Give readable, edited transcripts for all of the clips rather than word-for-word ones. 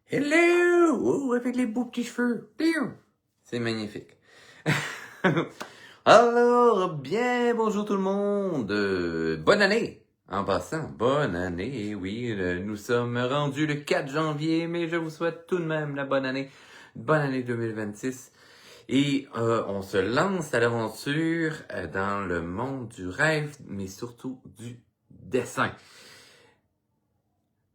Hello! Oh, avec les beaux petits cheveux. C'est magnifique. Alors, bien, bonjour tout le monde. Bonne année. En passant, bonne année. Oui, nous sommes rendus le 4 janvier, mais je vous souhaite tout de même la bonne année. Bonne année 2026. Et on se lance à l'aventure dans le monde du rêve, mais surtout du dessin.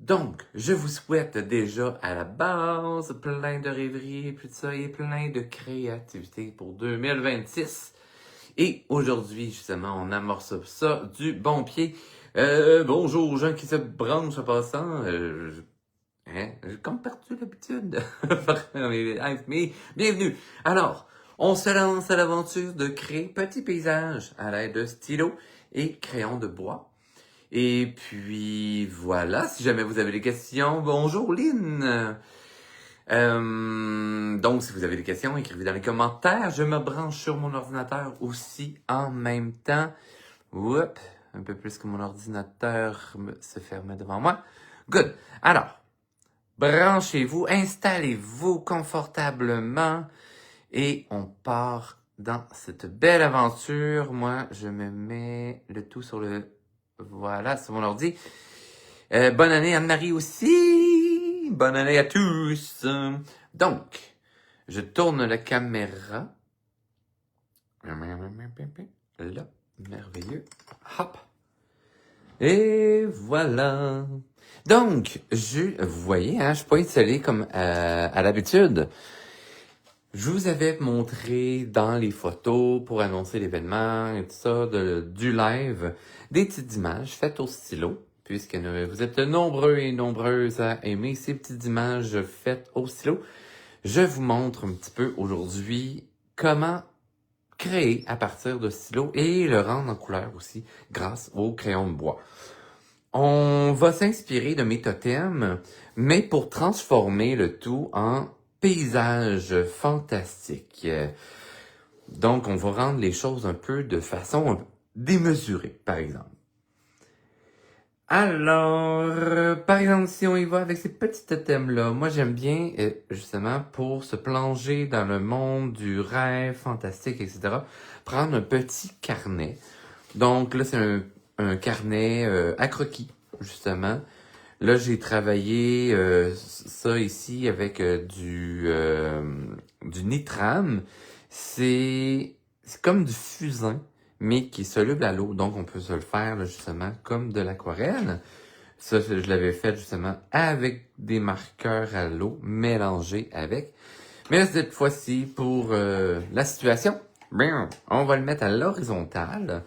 Donc, je vous souhaite déjà à la base plein de rêveries et tout ça et plein de créativité pour 2026. Et aujourd'hui, justement, on amorce ça du bon pied. Bonjour aux gens qui se branchent en passant. J'ai comme perdu l'habitude de faire mes lives, mais bienvenue. Alors, on se lance à l'aventure de créer petits paysages à l'aide de stylos et crayons de bois. Et puis voilà, si jamais vous avez des questions, bonjour Lynn. Donc si vous avez des questions, écrivez dans les commentaires. Je me branche sur mon ordinateur aussi en même temps. Oups, un peu plus que mon ordinateur se fermait devant moi. Good. Alors, branchez-vous, installez-vous confortablement et on part dans cette belle aventure. Moi, je me mets le tout sur le... Voilà, sur mon ordi. Bonne année Anne-Marie aussi. Bonne année à tous. Donc, je tourne la caméra. Là, merveilleux. Hop. Et voilà. Donc, vous voyez, je suis pas installé comme à l'habitude. Je vous avais montré dans les photos pour annoncer l'événement et tout ça, du live, des petites images faites au stylo, puisque vous êtes nombreux et nombreuses à aimer ces petites images faites au stylo. Je vous montre un petit peu aujourd'hui comment créer à partir de stylo et le rendre en couleur aussi grâce au crayon de bois. On va s'inspirer de mes totems, mais pour transformer le tout en paysage fantastique. Donc, on va rendre les choses un peu de façon démesurée, par exemple. Alors, par exemple, si on y va avec ces petits totems-là, moi j'aime bien, justement, pour se plonger dans le monde du rêve fantastique, etc., prendre un petit carnet. Donc là, c'est un carnet à croquis, justement. Là, j'ai travaillé ça ici avec du Nitram. C'est comme du fusain, mais qui est soluble à l'eau. Donc, on peut se le faire là, justement comme de l'aquarelle. Ça, je l'avais fait justement avec des marqueurs à l'eau mélangés avec. Mais là, cette fois-ci, pour la situation, on va le mettre à l'horizontale,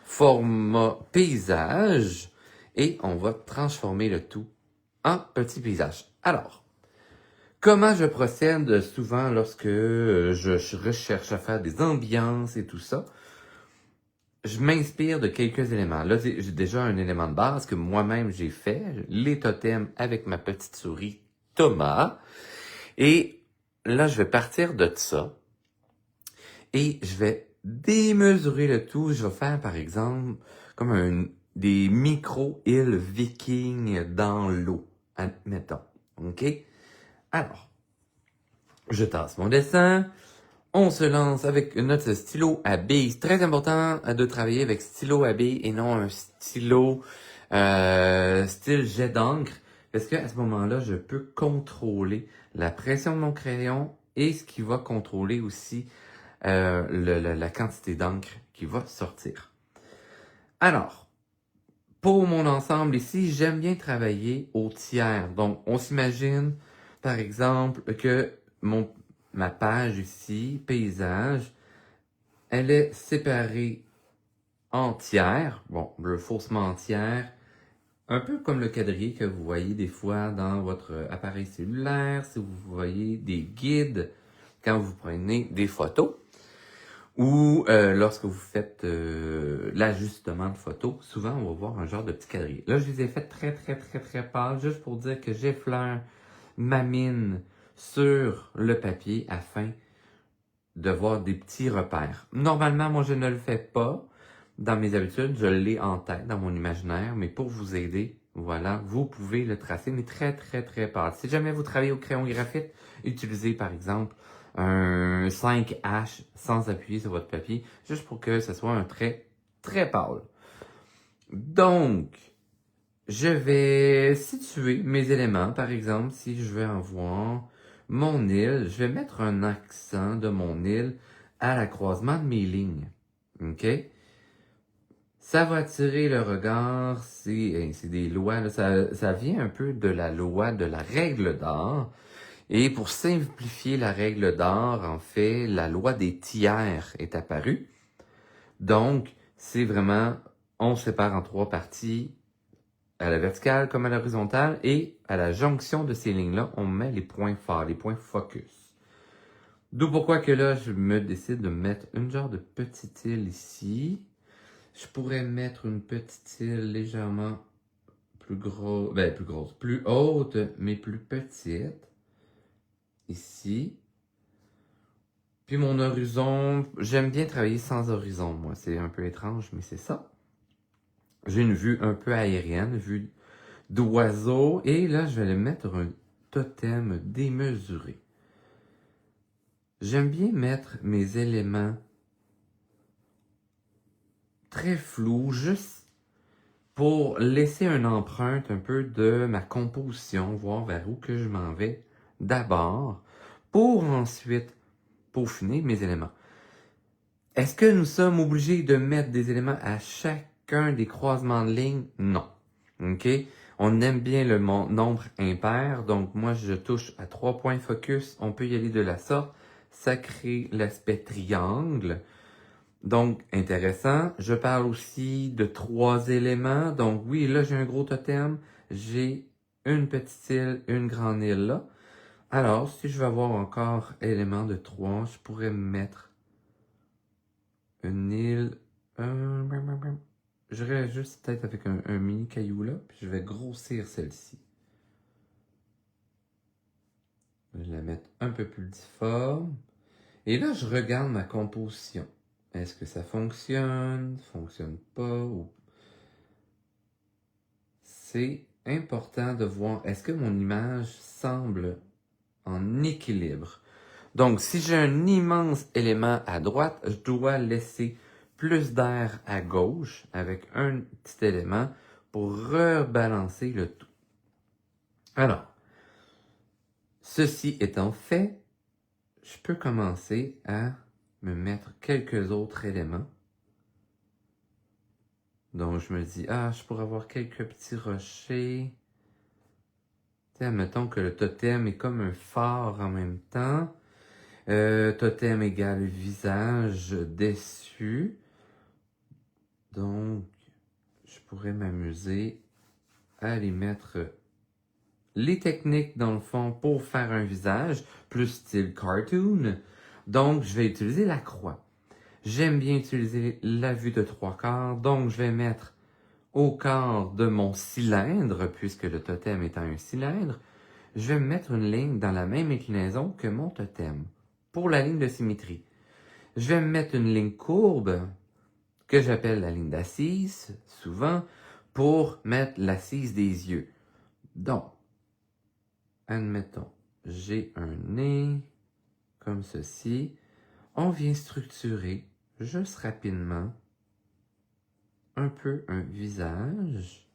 format paysage. Et on va transformer le tout en petit paysage. Alors, comment je procède souvent lorsque je recherche à faire des ambiances et tout ça? Je m'inspire de quelques éléments. Là, j'ai déjà un élément de base que moi-même j'ai fait, les totems avec ma petite souris Thomas. Et là, je vais partir de ça et je vais démesurer le tout. Je vais faire, par exemple, comme des micro-îles vikings dans l'eau, admettons. OK? Alors, je tasse mon dessin. On se lance avec notre stylo à billes. C'est très important de travailler avec stylo à billes et non un stylo style jet d'encre. Parce qu'à ce moment-là, je peux contrôler la pression de mon crayon et ce qui va contrôler aussi la quantité d'encre qui va sortir. Alors, pour mon ensemble ici, j'aime bien travailler au tiers. Donc, on s'imagine, par exemple, que ma page ici, paysage, elle est séparée en tiers. Bon, le faussement en tiers, un peu comme le quadrillé que vous voyez des fois dans votre appareil cellulaire, si vous voyez des guides quand vous prenez des photos. Ou lorsque vous faites l'ajustement de photos, souvent on va voir un genre de petit quadrillé. Là, je les ai fait très pâles, juste pour dire que j'effleure ma mine sur le papier afin de voir des petits repères. Normalement, moi, je ne le fais pas dans mes habitudes, je l'ai en tête, dans mon imaginaire, mais pour vous aider, Voilà, vous pouvez le tracer, mais très, très, très pâle. Si jamais vous travaillez au crayon graphite, utilisez par exemple un 5H sans appuyer sur votre papier, juste pour que ce soit un trait très pâle. Donc, je vais situer mes éléments. Par exemple, si je veux avoir mon île, je vais mettre un accent de mon île à la croisement de mes lignes. OK? Ça va attirer le regard, c'est des lois, là, ça vient un peu de la loi de la règle d'or. Et pour simplifier la règle d'or, en fait, la loi des tiers est apparue. Donc, c'est vraiment, on sépare en 3 parties, à la verticale comme à l'horizontale, et à la jonction de ces lignes-là, on met les points forts, les points focus. D'où pourquoi que là, je me décide de mettre une genre de petite île ici. Je pourrais mettre une petite île légèrement plus grosse, plus haute, mais plus petite. Ici. Puis mon horizon, j'aime bien travailler sans horizon, moi. C'est un peu étrange, mais c'est ça. J'ai une vue un peu aérienne, vue d'oiseau. Et là, je vais mettre un totem démesuré. J'aime bien mettre mes éléments très flous, juste pour laisser une empreinte un peu de ma composition, voir vers où que je m'en vais d'abord, pour ensuite peaufiner mes éléments. Est-ce que nous sommes obligés de mettre des éléments à chacun des croisements de lignes? Non. OK? On aime bien le nombre impair, donc moi je touche à 3 points focus, on peut y aller de la sorte, ça crée l'aspect triangle. Donc, intéressant. Je parle aussi de 3 éléments. Donc, oui, là, j'ai un gros totem. J'ai une petite île, une grande île là. Alors, si je veux avoir encore élément de 3, je pourrais mettre une île. Je vais juste peut-être avec un mini caillou là, puis je vais grossir celle-ci. Je vais la mettre un peu plus difforme. Et là, je regarde ma composition. Est-ce que ça fonctionne pas? C'est important de voir, est-ce que mon image semble en équilibre? Donc, si j'ai un immense élément à droite, je dois laisser plus d'air à gauche avec un petit élément pour rebalancer le tout. Alors, ceci étant fait, je peux commencer à me mettre quelques autres éléments. Donc, je me dis, je pourrais avoir quelques petits rochers. Admettons que le totem est comme un phare en même temps. Totem égale visage déçu. Donc, je pourrais m'amuser à aller mettre les techniques dans le fond pour faire un visage, plus style cartoon. Donc, je vais utiliser la croix. J'aime bien utiliser la vue de 3/4, donc je vais mettre au quart de mon cylindre, puisque le totem étant un cylindre, je vais mettre une ligne dans la même inclinaison que mon totem, pour la ligne de symétrie. Je vais mettre une ligne courbe, que j'appelle la ligne d'assise, souvent, pour mettre l'assise des yeux. Donc, admettons, j'ai un nez, comme ceci. On vient structurer, juste rapidement, un peu un visage.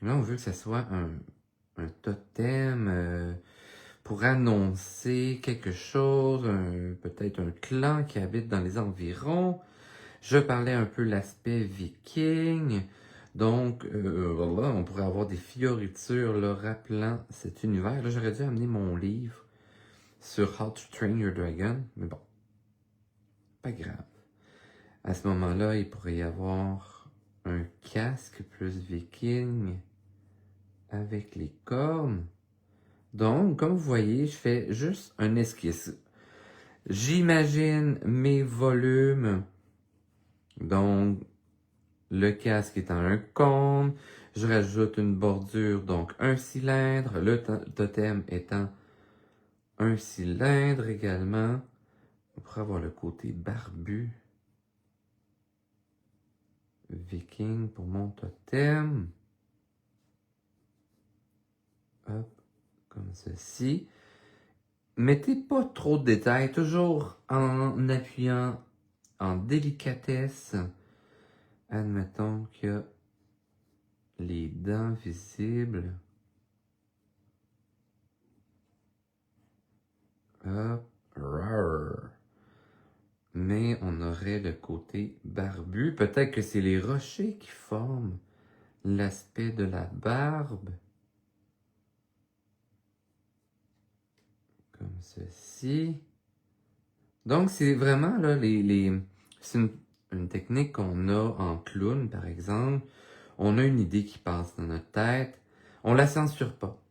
Là, on veut que ce soit un totem pour annoncer quelque chose, peut-être un clan qui habite dans les environs. Je parlais un peu l'aspect viking. Donc, voilà, on pourrait avoir des fioritures là, rappelant cet univers. Là, j'aurais dû amener mon livre sur How to Train Your Dragon. Mais bon, pas grave. À ce moment-là, il pourrait y avoir un casque plus viking avec les cornes. Donc, comme vous voyez, je fais juste un esquisse. J'imagine mes volumes. Donc, le casque étant un cône. Je rajoute une bordure, donc un cylindre. Le totem étant un cylindre également. On pourrait avoir le côté barbu. Viking pour mon totem. Hop, comme ceci. Mettez pas trop de détails, toujours en appuyant en délicatesse. Admettons qu'il y a les dents visibles. Hop, rar. Mais on aurait le côté barbu. Peut-être que c'est les rochers qui forment l'aspect de la barbe. Comme ceci. Donc, c'est vraiment là, c'est une technique qu'on a en clown, par exemple. On a une idée qui passe dans notre tête. On la censure pas.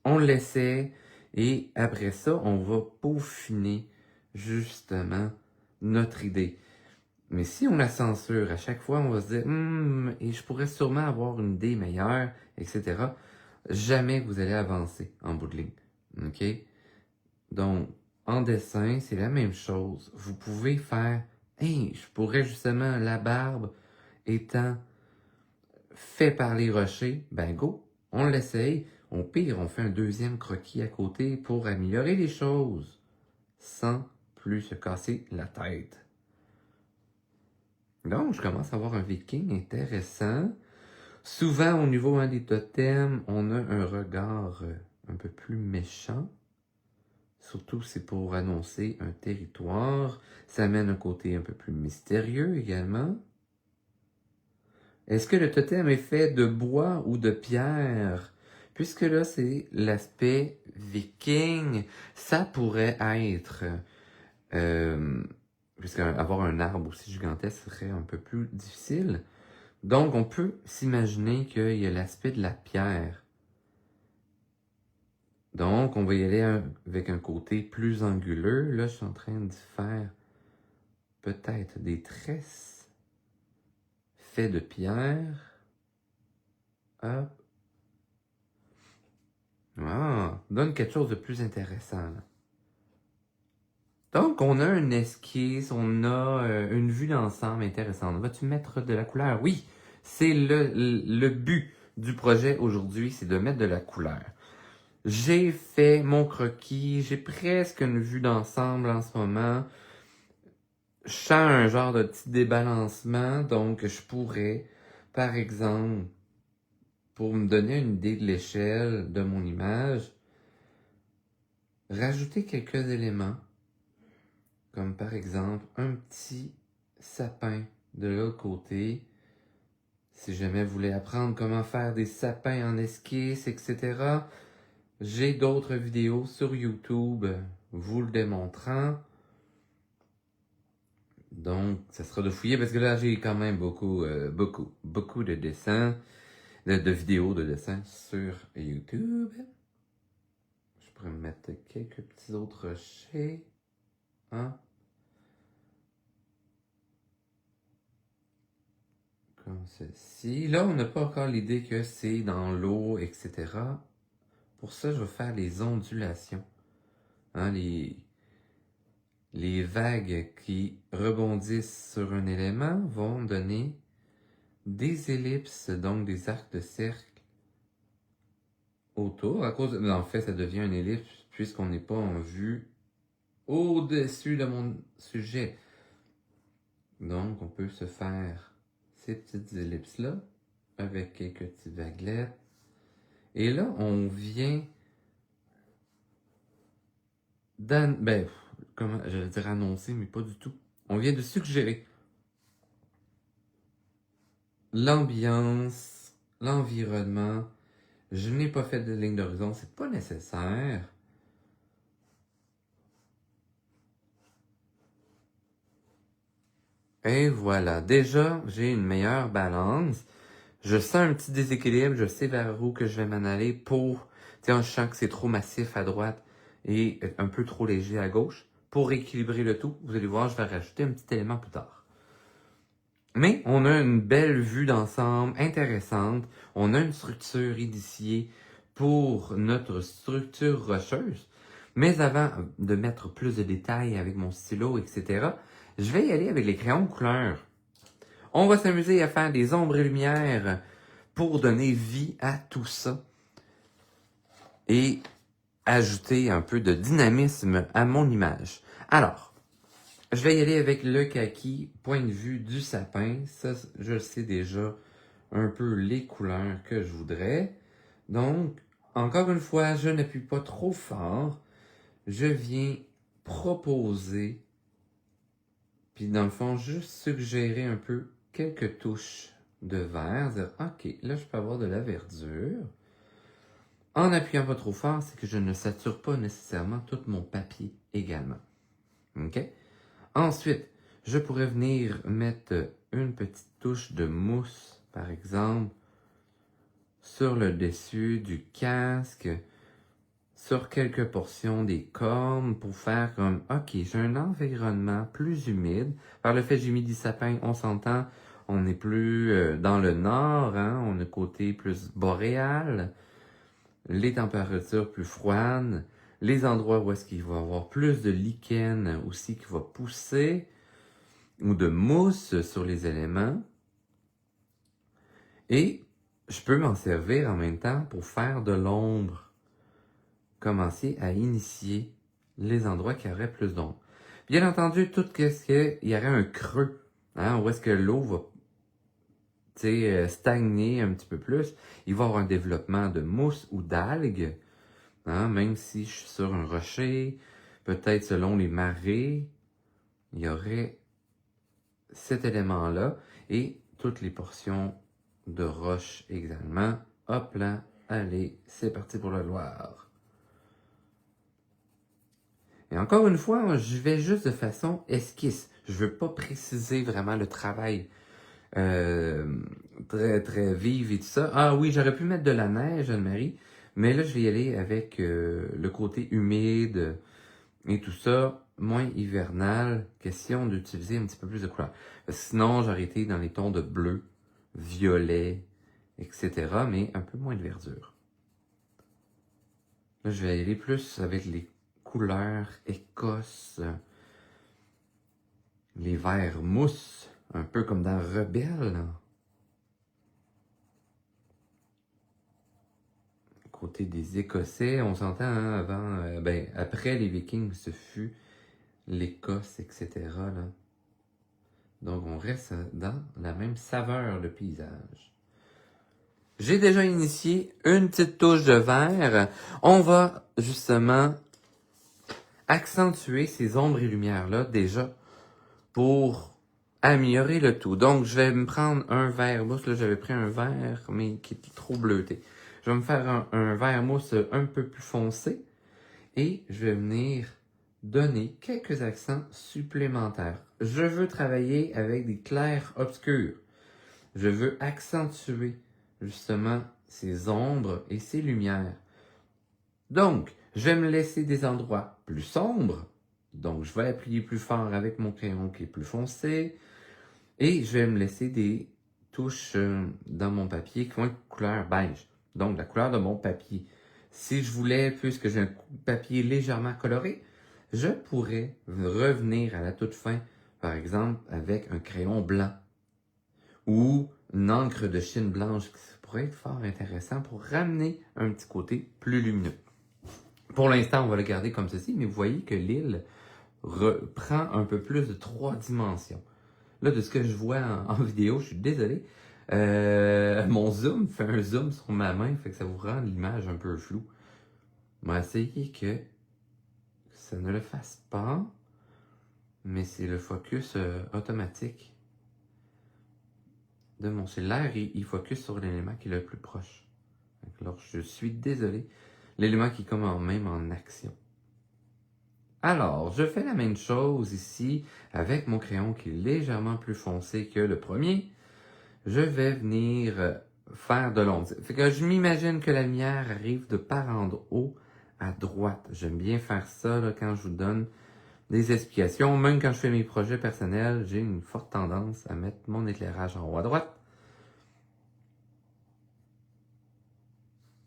On l'essaie et après ça, on va peaufiner justement notre idée. Mais si on la censure, à chaque fois, on va se dire et je pourrais sûrement avoir une idée meilleure, etc. Jamais vous allez avancer en bout de ligne. OK? Donc, en dessin, c'est la même chose. Vous pouvez faire je pourrais justement, la barbe étant fait par les rochers, ben go, on l'essaye. Au pire, on fait un deuxième croquis à côté pour améliorer les choses, sans plus se casser la tête. Donc, je commence à avoir un viking intéressant. Souvent, au niveau des totems, on a un regard un peu plus méchant. Surtout, c'est pour annoncer un territoire. Ça amène un côté un peu plus mystérieux également. Est-ce que le totem est fait de bois ou de pierre? Puisque là, c'est l'aspect viking, ça pourrait être... puisque avoir un arbre aussi gigantesque serait un peu plus difficile. Donc, on peut s'imaginer qu'il y a l'aspect de la pierre. Donc, on va y aller avec un côté plus anguleux. Là, je suis en train de faire peut-être des tresses faits de pierre. Hop. Ah, donne quelque chose de plus intéressant, là. Donc, on a un esquisse, on a une vue d'ensemble intéressante. Vas-tu mettre de la couleur? Oui, c'est le but du projet aujourd'hui, c'est de mettre de la couleur. J'ai fait mon croquis, j'ai presque une vue d'ensemble en ce moment. Je sens un genre de petit débalancement, donc je pourrais, par exemple, pour me donner une idée de l'échelle de mon image, rajouter quelques éléments, comme par exemple un petit sapin de l'autre côté. Si jamais vous voulez apprendre comment faire des sapins en esquisse, etc., j'ai d'autres vidéos sur YouTube vous le démontrant. Donc, ça sera de fouiller parce que là, j'ai quand même beaucoup de dessins, de vidéos de dessins sur YouTube. Je pourrais me mettre quelques petits autres rochers. Hein? Comme ceci. Là, on n'a pas encore l'idée que c'est dans l'eau, etc. Pour ça, je vais faire les ondulations. Hein, les vagues qui rebondissent sur un élément vont donner des ellipses, donc des arcs de cercle autour. En fait, ça devient une ellipse puisqu'on n'est pas en vue au-dessus de mon sujet. Donc, on peut se faire ces petites ellipses-là avec quelques petites vaguelettes. Et là, on vient comment je vais dire annoncer, mais pas du tout. On vient de suggérer l'ambiance, l'environnement. Je n'ai pas fait de ligne d'horizon, c'est pas nécessaire. Et voilà, déjà, j'ai une meilleure balance. Je sens un petit déséquilibre, je sais vers où que je vais m'en aller pour... Tiens, je sens que c'est trop massif à droite et un peu trop léger à gauche. Pour équilibrer le tout, vous allez voir, je vais rajouter un petit élément plus tard. Mais on a une belle vue d'ensemble, intéressante. On a une structure initiée pour notre structure rocheuse. Mais avant de mettre plus de détails avec mon stylo, etc., je vais y aller avec les crayons de couleur. On va s'amuser à faire des ombres et lumières pour donner vie à tout ça. et ajouter un peu de dynamisme à mon image. Alors, je vais y aller avec le kaki, point de vue du sapin. Ça, je sais déjà un peu les couleurs que je voudrais. Donc, encore une fois, je n'appuie pas trop fort. Je viens proposer, puis dans le fond, juste suggérer un peu quelques touches de vert. Dire, OK, là, je peux avoir de la verdure. En appuyant pas trop fort, c'est que je ne sature pas nécessairement tout mon papier également. OK? Ensuite, je pourrais venir mettre une petite touche de mousse, par exemple, sur le dessus du casque, sur quelques portions des cornes pour faire comme, OK, j'ai un environnement plus humide. Par le fait que j'ai mis du sapin, on s'entend, on n'est plus dans le nord, hein, on est côté plus boréal, les températures plus froides, les endroits où est-ce qu'il va y avoir plus de lichen aussi qui va pousser, ou de mousse sur les éléments. Et je peux m'en servir en même temps pour faire de l'ombre. Commencer à initier les endroits qui auraient plus d'ombre. Bien entendu, tout ce qu'il y aurait un creux, hein, où est-ce que l'eau va stagner un petit peu plus, il va y avoir un développement de mousse ou d'algues, hein, même si je suis sur un rocher, peut-être selon les marées, il y aurait cet élément-là et toutes les portions de roche également. Hop là, allez, c'est parti pour la Loire. Et encore une fois, je vais juste de façon esquisse. Je veux pas préciser vraiment le travail très très vive et tout ça. Ah oui, j'aurais pu mettre de la neige, Anne-Marie, mais là, je vais y aller avec le côté humide et tout ça, moins hivernal. Question d'utiliser un petit peu plus de couleurs. Sinon, j'aurais été dans les tons de bleu, violet, etc., mais un peu moins de verdure. Là, je vais aller plus avec les couleurs écosse, les verts mousse, un peu comme dans Rebelle. Côté des Écossais, on s'entend, hein, après les Vikings, ce fut l'Écosse, etc., là. Donc, on reste dans la même saveur de paysage. J'ai déjà initié une petite touche de vert. On va justement accentuer ces ombres et lumières-là déjà pour améliorer le tout. Donc, je vais me prendre un vert mousse. Là, j'avais pris un vert, mais qui était trop bleuté. Je vais me faire un vert mousse un peu plus foncé et je vais venir donner quelques accents supplémentaires. Je veux travailler avec des clairs obscurs. Je veux accentuer justement ces ombres et ces lumières. Donc, je vais me laisser des endroits plus sombres. Donc, je vais appuyer plus fort avec mon crayon qui est plus foncé. Et je vais me laisser des touches dans mon papier qui vont être couleur beige. Donc, la couleur de mon papier. Si je voulais, puisque j'ai un papier légèrement coloré, je pourrais revenir à la toute fin, par exemple, avec un crayon blanc ou une encre de Chine blanche qui pourrait être fort intéressant pour ramener un petit côté plus lumineux. Pour l'instant, on va le garder comme ceci, mais vous voyez que l'île prend un peu plus de 3 dimensions. Là, de ce que je vois en vidéo, je suis désolé, mon zoom fait un zoom sur ma main, fait que ça vous rend l'image un peu floue. On va essayer que ça ne le fasse pas, mais c'est le focus automatique de mon cellulaire et il focus sur l'élément qui est le plus proche. Alors, je suis désolé, l'élément qui est comme même en action. Alors, je fais la même chose ici avec mon crayon qui est légèrement plus foncé que le premier. Je vais venir faire de l'ombre. Fait que je m'imagine que la lumière arrive de par en haut à droite. J'aime bien faire ça là, quand je vous donne des explications. Même quand je fais mes projets personnels, j'ai une forte tendance à mettre mon éclairage en haut à droite.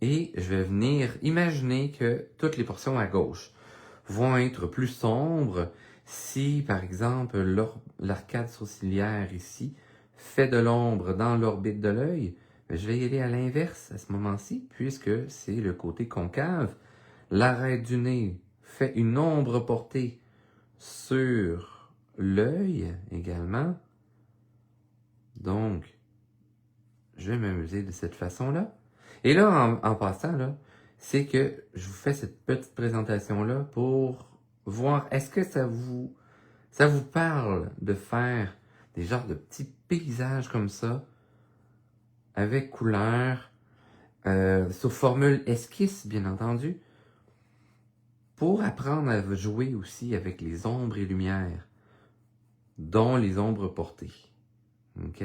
Et je vais venir imaginer que toutes les portions à gauche vont être plus sombres si, par exemple, l'arcade sourcilière ici fait de l'ombre dans l'orbite de l'œil, Je vais y aller à l'inverse à ce moment-ci, puisque c'est le côté concave. L'arête du nez fait une ombre portée sur l'œil également. Donc, je vais m'amuser de cette façon-là. Et là, en passant, là, c'est que je vous fais cette petite présentation-là pour voir est-ce que ça vous parle de faire des genres de petits paysages comme ça, avec couleurs, sous formule esquisse, bien entendu, pour apprendre à jouer aussi avec les ombres et lumières, dont les ombres portées. OK?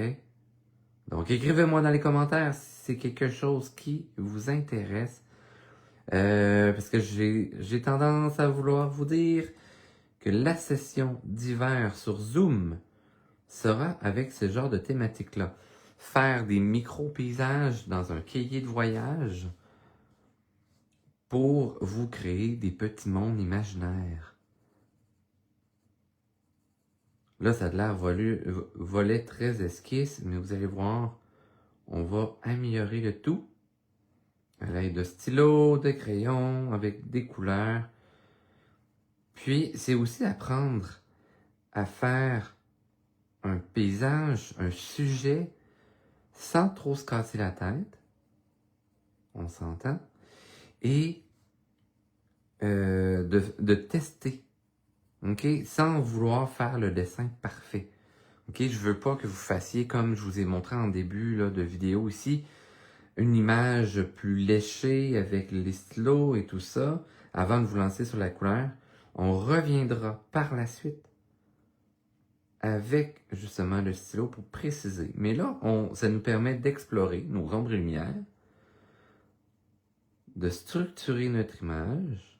Donc, écrivez-moi dans les commentaires si c'est quelque chose qui vous intéresse. Parce que j'ai tendance à vouloir vous dire que la session d'hiver sur Zoom sera avec ce genre de thématique-là. Faire des micro-paysages dans un cahier de voyage pour vous créer des petits mondes imaginaires. Là, ça a l'air volet très esquisse, mais vous allez voir, on va améliorer le tout à l'aide de stylos, de crayons, avec des couleurs. Puis, c'est aussi apprendre à faire un paysage, un sujet, sans trop se casser la tête. On s'entend. Et de tester. OK? Sans vouloir faire le dessin parfait. OK? Je veux pas que vous fassiez, comme je vous ai montré en début là, de vidéo ici, une image plus léchée avec les stylos et tout ça, avant de vous lancer sur la couleur. On reviendra par la suite avec justement le stylo pour préciser. Mais là, ça nous permet d'explorer nos ombres et lumières, de structurer notre image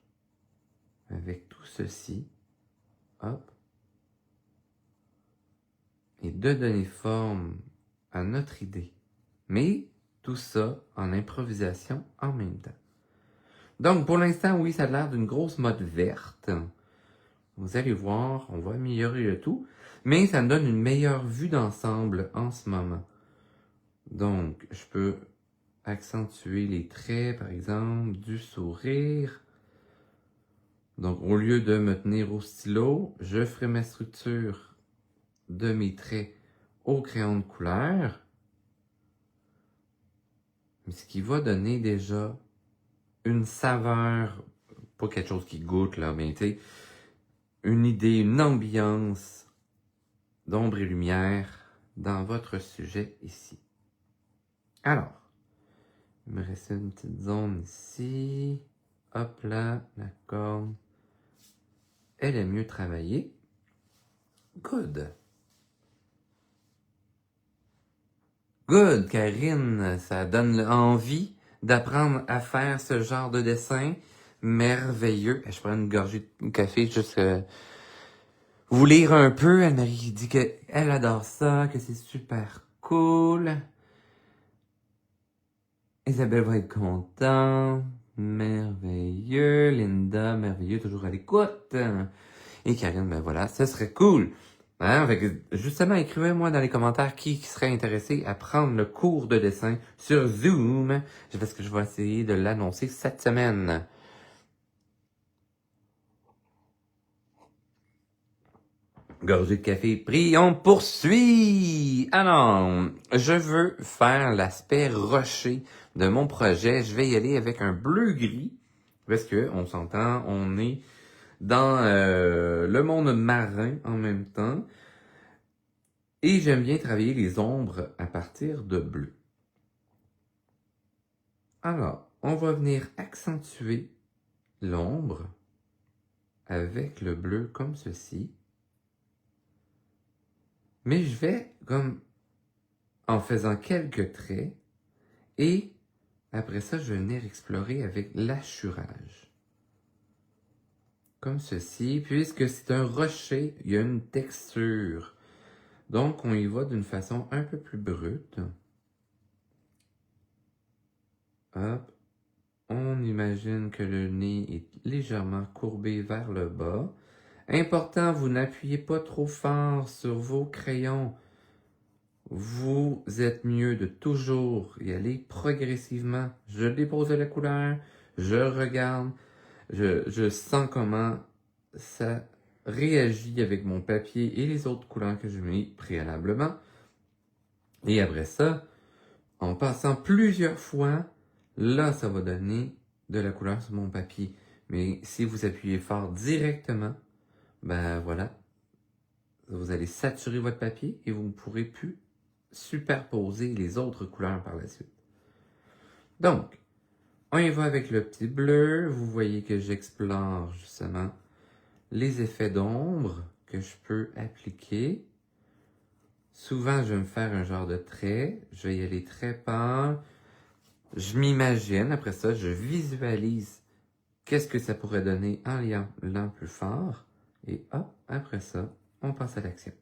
avec tout ceci. Hop. Et de donner forme à notre idée. Mais tout ça en improvisation en même temps. Donc, pour l'instant, oui, ça a l'air d'une grosse mode verte. Vous allez voir, on va améliorer le tout. Mais ça me donne une meilleure vue d'ensemble en ce moment. Donc, je peux accentuer les traits, par exemple, du sourire. Donc, au lieu de me tenir au stylo, je ferai ma structure de mes traits au crayon de couleur. Ce qui va donner déjà une saveur, pas quelque chose qui goûte, là, mais tu sais, une idée, une ambiance d'ombre et lumière dans votre sujet ici. Alors, il me reste une petite zone ici. Hop là, la corne. Elle est mieux travaillée. Good. Good, Karine. Ça donne envie d'apprendre à faire ce genre de dessin merveilleux. Je prends une gorgée de café juste vous lire un peu. Anne-Marie dit qu'elle adore ça, que c'est super cool. Isabelle va être contente. Merveilleux. Linda, merveilleux, toujours à l'écoute. Et Karine, ben voilà, ce serait cool. Hein? Fait que, justement, écrivez-moi dans les commentaires qui serait intéressé à prendre le cours de dessin sur Zoom. Parce que je vais essayer de l'annoncer cette semaine. Gorgée de café pris, on poursuit! Alors, je veux faire l'aspect rocher de mon projet. Je vais y aller avec un bleu-gris, parce que, on s'entend, on est dans le monde marin en même temps. Et j'aime bien travailler les ombres à partir de bleu. Alors, on va venir accentuer l'ombre avec le bleu comme ceci. Mais je vais comme en faisant quelques traits et après ça, je vais venir explorer avec l'hachurage. Comme ceci, puisque c'est un rocher, il y a une texture. Donc, on y va d'une façon un peu plus brute. Hop. On imagine que le nez est légèrement courbé vers le bas. Important, vous n'appuyez pas trop fort sur vos crayons vous êtes mieux de toujours y aller progressivement. Je dépose la couleur, je regarde, je sens comment ça réagit avec mon papier et les autres couleurs que j'ai mis préalablement. Et après ça, en passant plusieurs fois, là, ça va donner de la couleur sur mon papier. Mais si vous appuyez fort directement, ben voilà, vous allez saturer votre papier et vous ne pourrez plus superposer les autres couleurs par la suite. Donc, on y va avec le petit bleu. Vous voyez que j'explore justement les effets d'ombre que je peux appliquer. Souvent, je vais me faire un genre de trait. Je vais y aller très pâle. Je m'imagine, après ça, je visualise qu'est-ce que ça pourrait donner en liant plus fort. Et hop, après ça, on passe à l'action.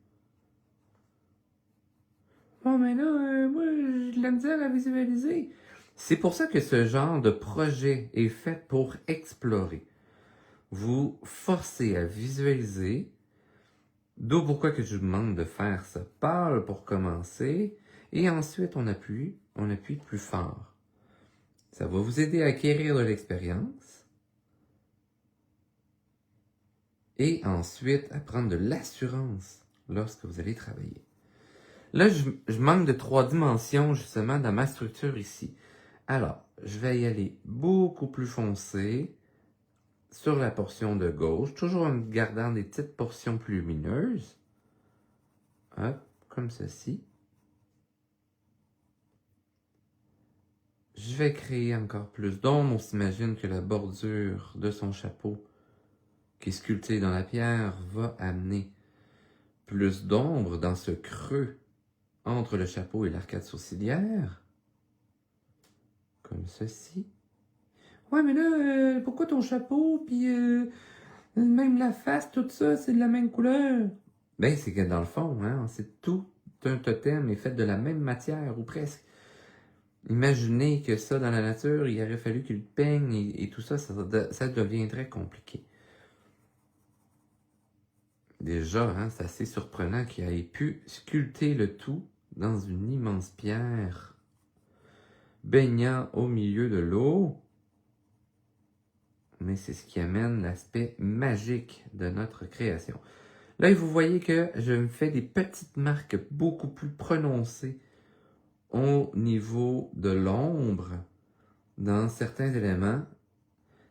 Oh, mais là, moi, j'ai de la misère à visualiser. C'est pour ça que ce genre de projet est fait pour explorer. Vous forcez à visualiser, d'où pourquoi que je vous demande de faire ça pâle pour commencer, et ensuite on appuie plus fort. Ça va vous aider à acquérir de l'expérience, et ensuite à prendre de l'assurance lorsque vous allez travailler. Là, je manque de 3 dimensions justement dans ma structure ici. Alors, je vais y aller beaucoup plus foncé sur la portion de gauche, toujours en gardant des petites portions plus lumineuses. Hop, comme ceci. Je vais créer encore plus d'ombre. On s'imagine que la bordure de son chapeau, qui est sculptée dans la pierre, va amener plus d'ombre dans ce creux entre le chapeau et l'arcade sourcilière. Comme ceci. Ouais, mais là, pourquoi ton chapeau, puis même la face, tout ça, c'est de la même couleur? Ben, c'est que dans le fond, hein, c'est tout un totem est fait de la même matière, ou presque. Imaginez que ça, dans la nature, il aurait fallu qu'il peigne et tout ça, ça deviendrait compliqué. Déjà, hein, c'est assez surprenant qu'il ait pu sculpter le tout dans une immense pierre baignant au milieu de l'eau. Mais c'est ce qui amène l'aspect magique de notre création. Là, vous voyez que je me fais des petites marques beaucoup plus prononcées au niveau de l'ombre dans certains éléments.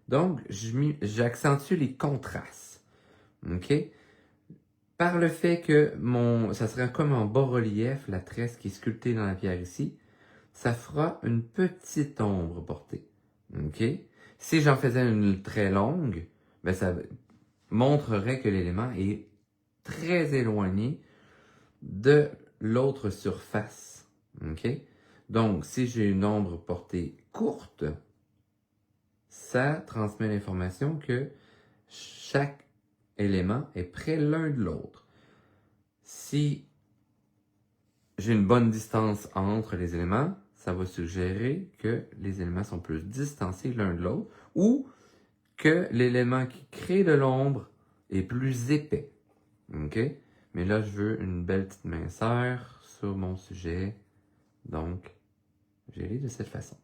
Donc, j'accentue les contrastes. OK? Par le fait que ça serait comme en bas-relief, la tresse qui est sculptée dans la pierre ici, ça fera une petite ombre portée. OK? Si j'en faisais une très longue, ben ça montrerait que l'élément est très éloigné de l'autre surface. OK? Donc, si j'ai une ombre portée courte, ça transmet l'information que chaque élément est près l'un de l'autre. Si j'ai une bonne distance entre les éléments, ça va suggérer que les éléments sont plus distancés l'un de l'autre ou que l'élément qui crée de l'ombre est plus épais. OK? Mais là, je veux une belle petite minceur sur mon sujet. Donc, j'ai les de cette façon.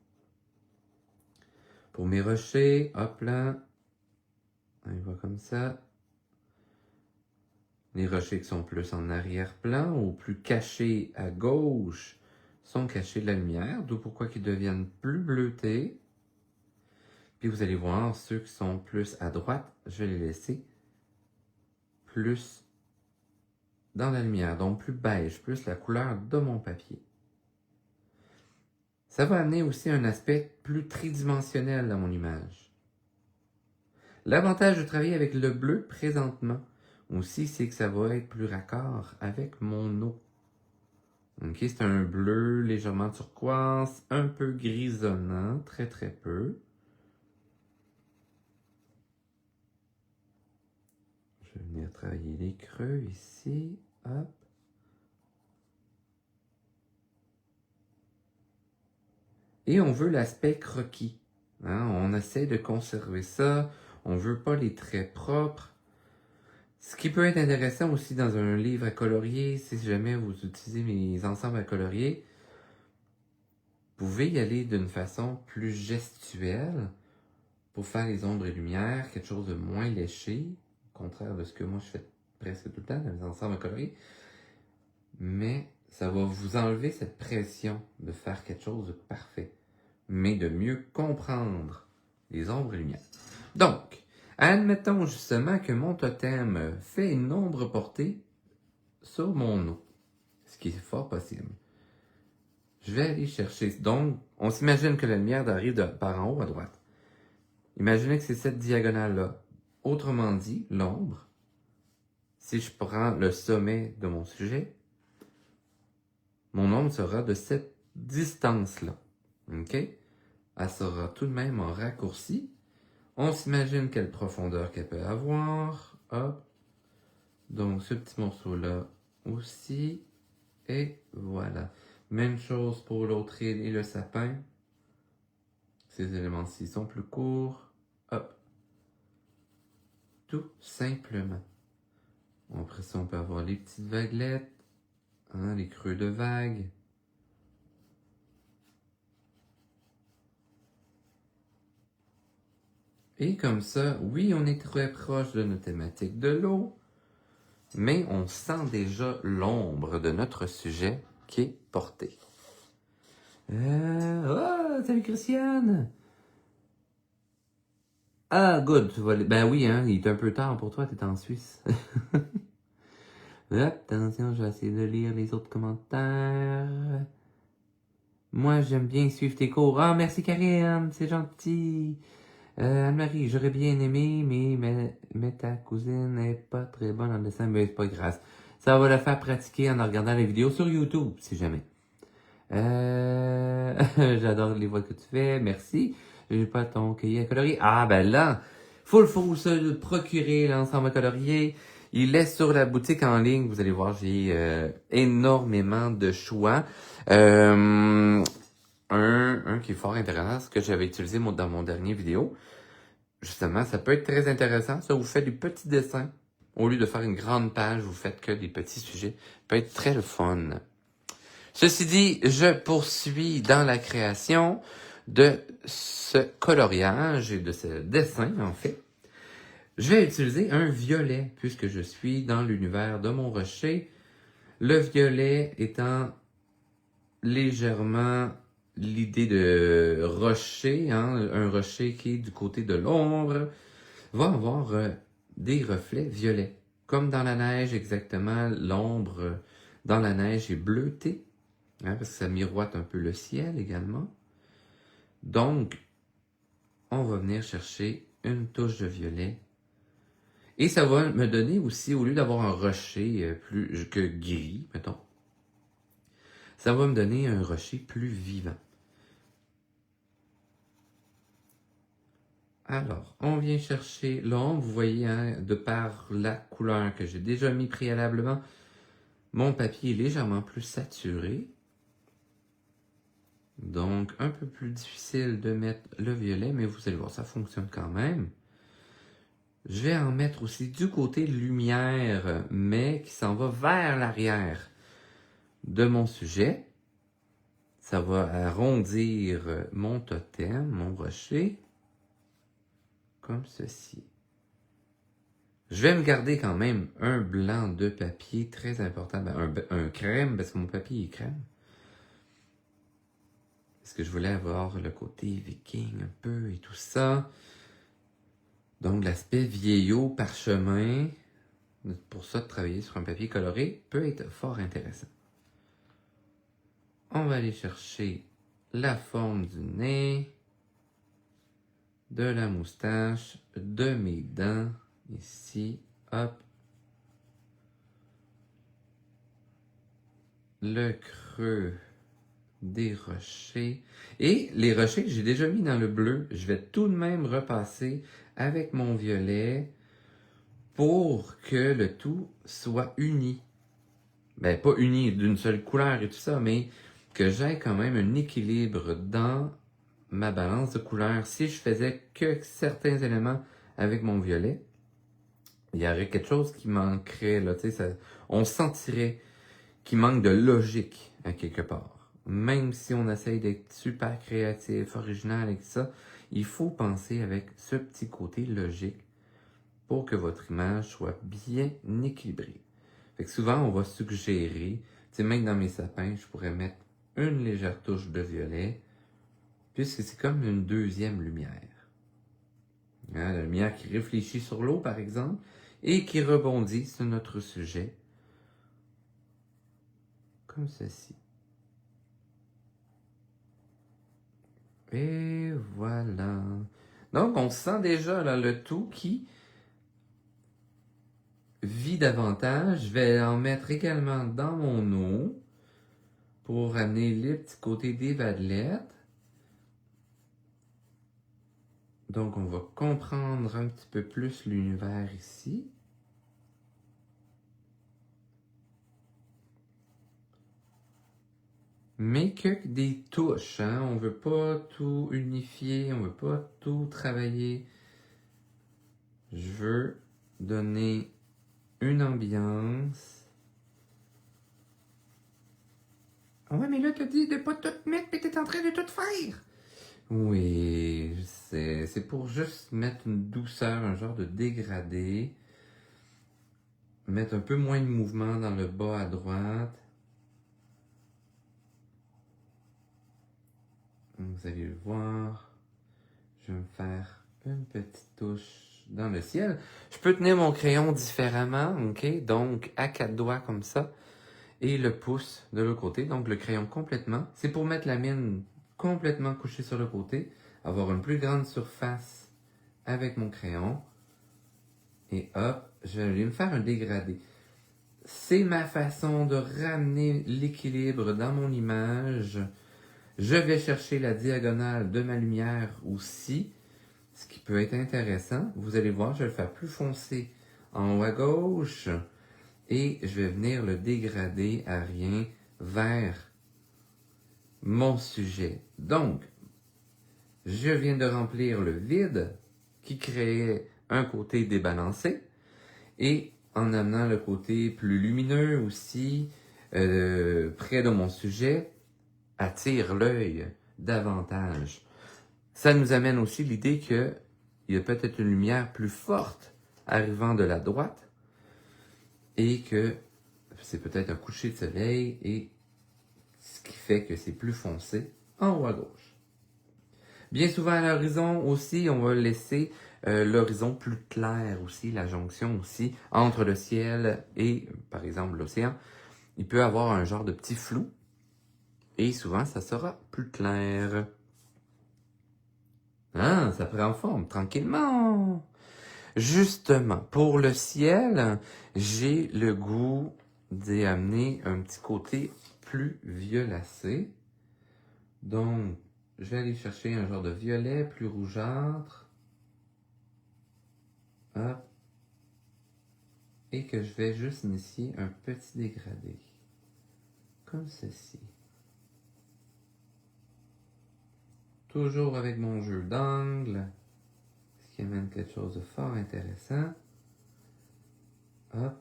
Pour mes rochers, hop là, on y va comme ça. Les rochers qui sont plus en arrière-plan ou plus cachés à gauche sont cachés de la lumière, d'où pourquoi ils deviennent plus bleutés. Puis vous allez voir, ceux qui sont plus à droite, je vais les laisser plus dans la lumière, donc plus beige, plus la couleur de mon papier. Ça va amener aussi un aspect plus tridimensionnel dans mon image. L'avantage de travailler avec le bleu présentement aussi, c'est que ça va être plus raccord avec mon eau. Ok, c'est un bleu légèrement turquoise, un peu grisonnant, très très peu. Je vais venir travailler les creux ici, hop. Et on veut l'aspect croquis. Hein? On essaie de conserver ça. On veut pas les traits propres. Ce qui peut être intéressant aussi dans un livre à colorier, si jamais vous utilisez mes ensembles à colorier, vous pouvez y aller d'une façon plus gestuelle pour faire les ombres et lumières, quelque chose de moins léché, au contraire de ce que moi je fais presque tout le temps dans les ensembles à colorier. Mais ça va vous enlever cette pression de faire quelque chose de parfait, mais de mieux comprendre les ombres et lumières. Donc, admettons justement que mon totem fait une ombre portée sur mon eau, ce qui est fort possible. Je vais aller chercher. Donc, on s'imagine que la lumière arrive par en haut à droite. Imaginez que c'est cette diagonale-là. Autrement dit, l'ombre, si je prends le sommet de mon sujet, mon ombre sera de cette distance-là. OK? Elle sera tout de même en raccourci. On s'imagine quelle profondeur qu'elle peut avoir. Hop. Donc, ce petit morceau-là aussi. Et voilà. Même chose pour l'autre île et le sapin. Ces éléments-ci sont plus courts. Hop. Tout simplement. Après ça, on peut avoir les petites vaguelettes. Hein, les creux de vagues. Et comme ça, oui, on est très proche de notre thématique de l'eau, mais on sent déjà l'ombre de notre sujet qui est portée. Oh, salut Christiane! Ah, good, tu vas aller... Ben oui, hein, il est un peu tard pour toi, t'es en Suisse. Hop, attention, je vais essayer de lire les autres commentaires. Moi, j'aime bien suivre tes cours. Ah, merci Karine, c'est gentil. Anne-Marie, j'aurais bien aimé, mais ta cousine n'est pas très bonne en dessin, mais c'est pas grave. Ça va la faire pratiquer en regardant les vidéos sur YouTube, si jamais. J'adore les voix que tu fais, merci. J'ai pas ton cahier à colorier. Ah, ben là, faut se procurer l'ensemble à colorier. Il est sur la boutique en ligne, vous allez voir, j'ai énormément de choix. Un qui est fort intéressant, ce que j'avais utilisé dans mon dernier vidéo. Justement, ça peut être très intéressant. Ça vous fait des petits dessins. Au lieu de faire une grande page, vous faites que des petits sujets. Ça peut être très le fun. Ceci dit, je poursuis dans la création de ce coloriage et de ce dessin, en fait. Je vais utiliser un violet, puisque je suis dans l'univers de mon rocher. Le violet étant légèrement l'idée de rocher, hein, un rocher qui est du côté de l'ombre, va avoir des reflets violets. Comme dans la neige, exactement, l'ombre dans la neige est bleutée, hein, parce que ça miroite un peu le ciel également. Donc, on va venir chercher une touche de violet. Et ça va me donner aussi, au lieu d'avoir un rocher plus que gris, mettons, ça va me donner un rocher plus vivant. Alors, on vient chercher l'ombre. Vous voyez, hein, de par la couleur que j'ai déjà mis préalablement, mon papier est légèrement plus saturé. Donc, un peu plus difficile de mettre le violet, mais vous allez voir, ça fonctionne quand même. Je vais en mettre aussi du côté lumière, mais qui s'en va vers l'arrière de mon sujet. Ça va arrondir mon totem, mon rocher, comme ceci. Je vais me garder quand même un blanc de papier très important, un crème, parce que mon papier est crème. Parce que je voulais avoir le côté viking un peu et tout ça. Donc l'aspect vieillot, parchemin, pour ça de travailler sur un papier coloré peut être fort intéressant. On va aller chercher la forme du nez, de la moustache, de mes dents, ici, hop. Le creux des rochers. Et les rochers que j'ai déjà mis dans le bleu, je vais tout de même repasser avec mon violet pour que le tout soit uni. Ben, pas uni d'une seule couleur et tout ça, mais que j'aie quand même un équilibre dans ma balance de couleurs. Si je faisais que certains éléments avec mon violet, il y aurait quelque chose qui manquerait, là, tu sais, on sentirait qu'il manque de logique à quelque part. Même si on essaye d'être super créatif, original et tout ça, il faut penser avec ce petit côté logique pour que votre image soit bien équilibrée. Fait que souvent, on va suggérer, tu sais, même dans mes sapins, je pourrais mettre une légère touche de violet, puisque c'est comme une deuxième lumière. Hein, la lumière qui réfléchit sur l'eau, par exemple, et qui rebondit sur notre sujet, comme ceci. Et voilà. Donc, on sent déjà là, le tout qui vit davantage. Je vais en mettre également dans mon eau pour amener les petits côtés des vadelettes. Donc, on va comprendre un petit peu plus l'univers ici. Mais que des touches, hein? On veut pas tout unifier, on veut pas tout travailler. Je veux donner une ambiance. Ah ouais, mais là, t'as dit de pas tout mettre, mais t'es en train de tout faire. Oui, je sais. C'est pour juste mettre une douceur, un genre de dégradé. Mettre un peu moins de mouvement dans le bas à droite. Vous allez le voir. Je vais me faire une petite touche dans le ciel. Je peux tenir mon crayon différemment, ok? Donc, à 4 doigts comme ça. Et le pouce de l'autre côté. Donc, le crayon complètement. C'est pour mettre la mine complètement couchée sur le côté. Avoir une plus grande surface avec mon crayon. Et hop, je vais aller me faire un dégradé. C'est ma façon de ramener l'équilibre dans mon image. Je vais chercher la diagonale de ma lumière aussi, ce qui peut être intéressant. Vous allez voir, je vais le faire plus foncé en haut à gauche et je vais venir le dégrader à rien vers mon sujet. Donc, je viens de remplir le vide qui créait un côté débalancé et en amenant le côté plus lumineux aussi, près de mon sujet, attire l'œil davantage. Ça nous amène aussi l'idée qu'il y a peut-être une lumière plus forte arrivant de la droite et que c'est peut-être un coucher de soleil et ce qui fait que c'est plus foncé en haut à gauche. Bien souvent à l'horizon aussi, on va laisser l'horizon plus clair aussi, la jonction aussi entre le ciel et par exemple l'océan. Il peut avoir un genre de petit flou et souvent ça sera plus clair. Ah, ça prend forme tranquillement. Justement, pour le ciel, j'ai le goût d'y amener un petit côté plus violacé. Donc, je vais aller chercher un genre de violet plus rougeâtre. Hop. Et que je vais juste initier un petit dégradé. Comme ceci. Toujours avec mon jeu d'angle. Ce qui amène quelque chose de fort intéressant. Hop.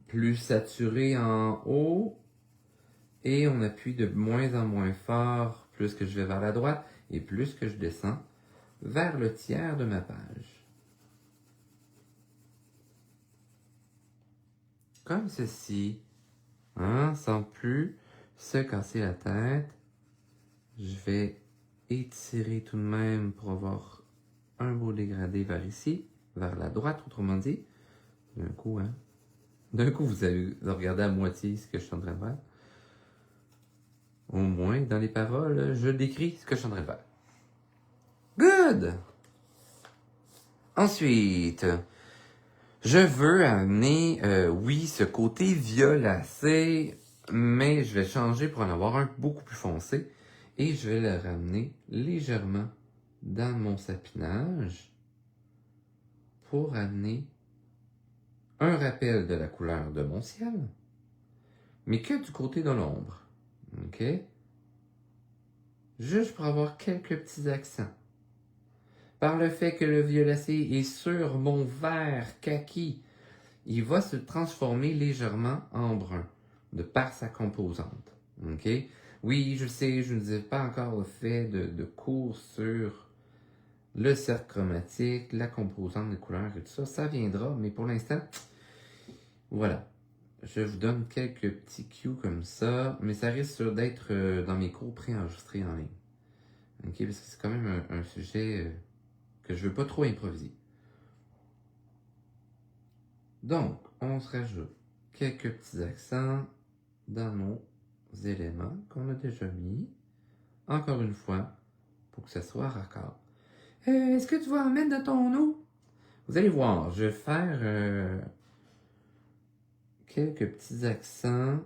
Plus saturé en haut. Et on appuie de moins en moins fort, plus que je vais vers la droite et plus que je descends vers le tiers de ma page. Comme ceci, hein, sans plus se casser la tête. Je vais étirer tout de même pour avoir un beau dégradé vers ici, vers la droite, autrement dit. D'un coup, hein. D'un coup, vous allez regarder à moitié ce que je suis en train de faire. Au moins, dans les paroles, je décris ce que je suis en train de faire. Good! Ensuite, je veux amener, oui, ce côté violacé, mais je vais changer pour en avoir un beaucoup plus foncé. Et je vais le ramener légèrement dans mon sapinage pour amener un rappel de la couleur de mon ciel, mais que du côté de l'ombre. OK? Juste pour avoir quelques petits accents. par le fait que le violacé est sur mon vert kaki, il va se transformer légèrement en brun, de par sa composante. OK? Oui, je sais, je ne vous ai pas encore fait de cours sur le cercle chromatique, la composante des couleurs et tout ça. Ça viendra, mais pour l'instant, voilà. Je vous donne quelques petits cues comme ça, mais ça risque d'être dans mes cours préenregistrés en ligne. OK? Parce que c'est quand même un sujet que je veux pas trop improviser. Donc, on se rajoute quelques petits accents dans nos éléments qu'on a déjà mis. Encore une fois, pour que ça soit raccord. Est-ce que tu vas en mettre de ton eau? Vous allez voir, je vais faire quelques petits accents,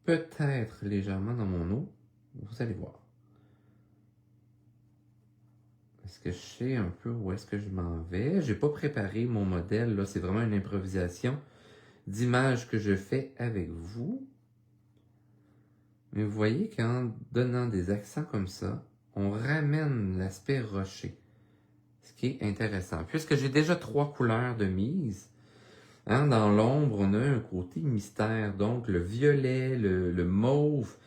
peut-être légèrement dans mon eau. Vous allez voir. Est-ce que je sais un peu où est-ce que je m'en vais? J'ai pas préparé mon modèle, là, c'est vraiment une improvisation d'image que je fais avec vous. Mais vous voyez qu'en donnant des accents comme ça, on ramène l'aspect rocher. Ce qui est intéressant. Puisque j'ai déjà 3 couleurs de mise, hein, dans l'ombre, on a un côté mystère. Donc, le violet, le mauve,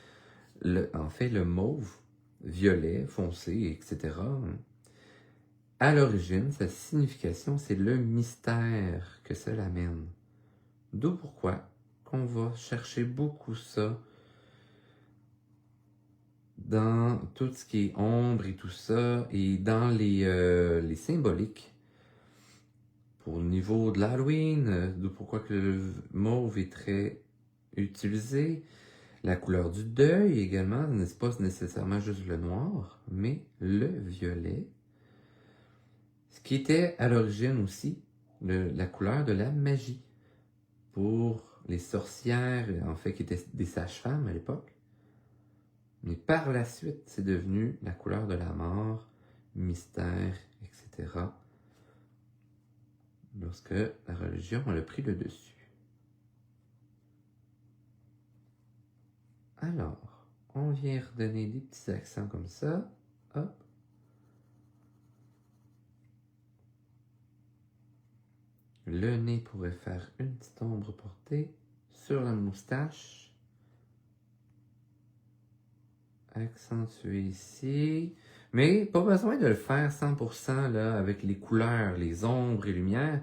en fait, le mauve, violet, foncé, etc. À l'origine, sa signification, c'est le mystère que cela amène. D'où pourquoi qu'on va chercher beaucoup ça dans tout ce qui est ombre et tout ça, et dans les symboliques. Pour le niveau de l'Halloween, d'où pourquoi que le mauve est très utilisé. La couleur du deuil également, n'est pas nécessairement juste le noir, mais le violet. Ce qui était à l'origine aussi la couleur de la magie pour les sorcières, en fait, qui étaient des sages-femmes à l'époque. Mais par la suite, c'est devenu la couleur de la mort, mystère, etc. Lorsque la religion a pris le dessus. Alors, on vient redonner des petits accents comme ça. Hop. Le nez pourrait faire une petite ombre portée sur la moustache. Accentuer ici. Mais pas besoin de le faire 100% là, avec les couleurs, les ombres et lumières.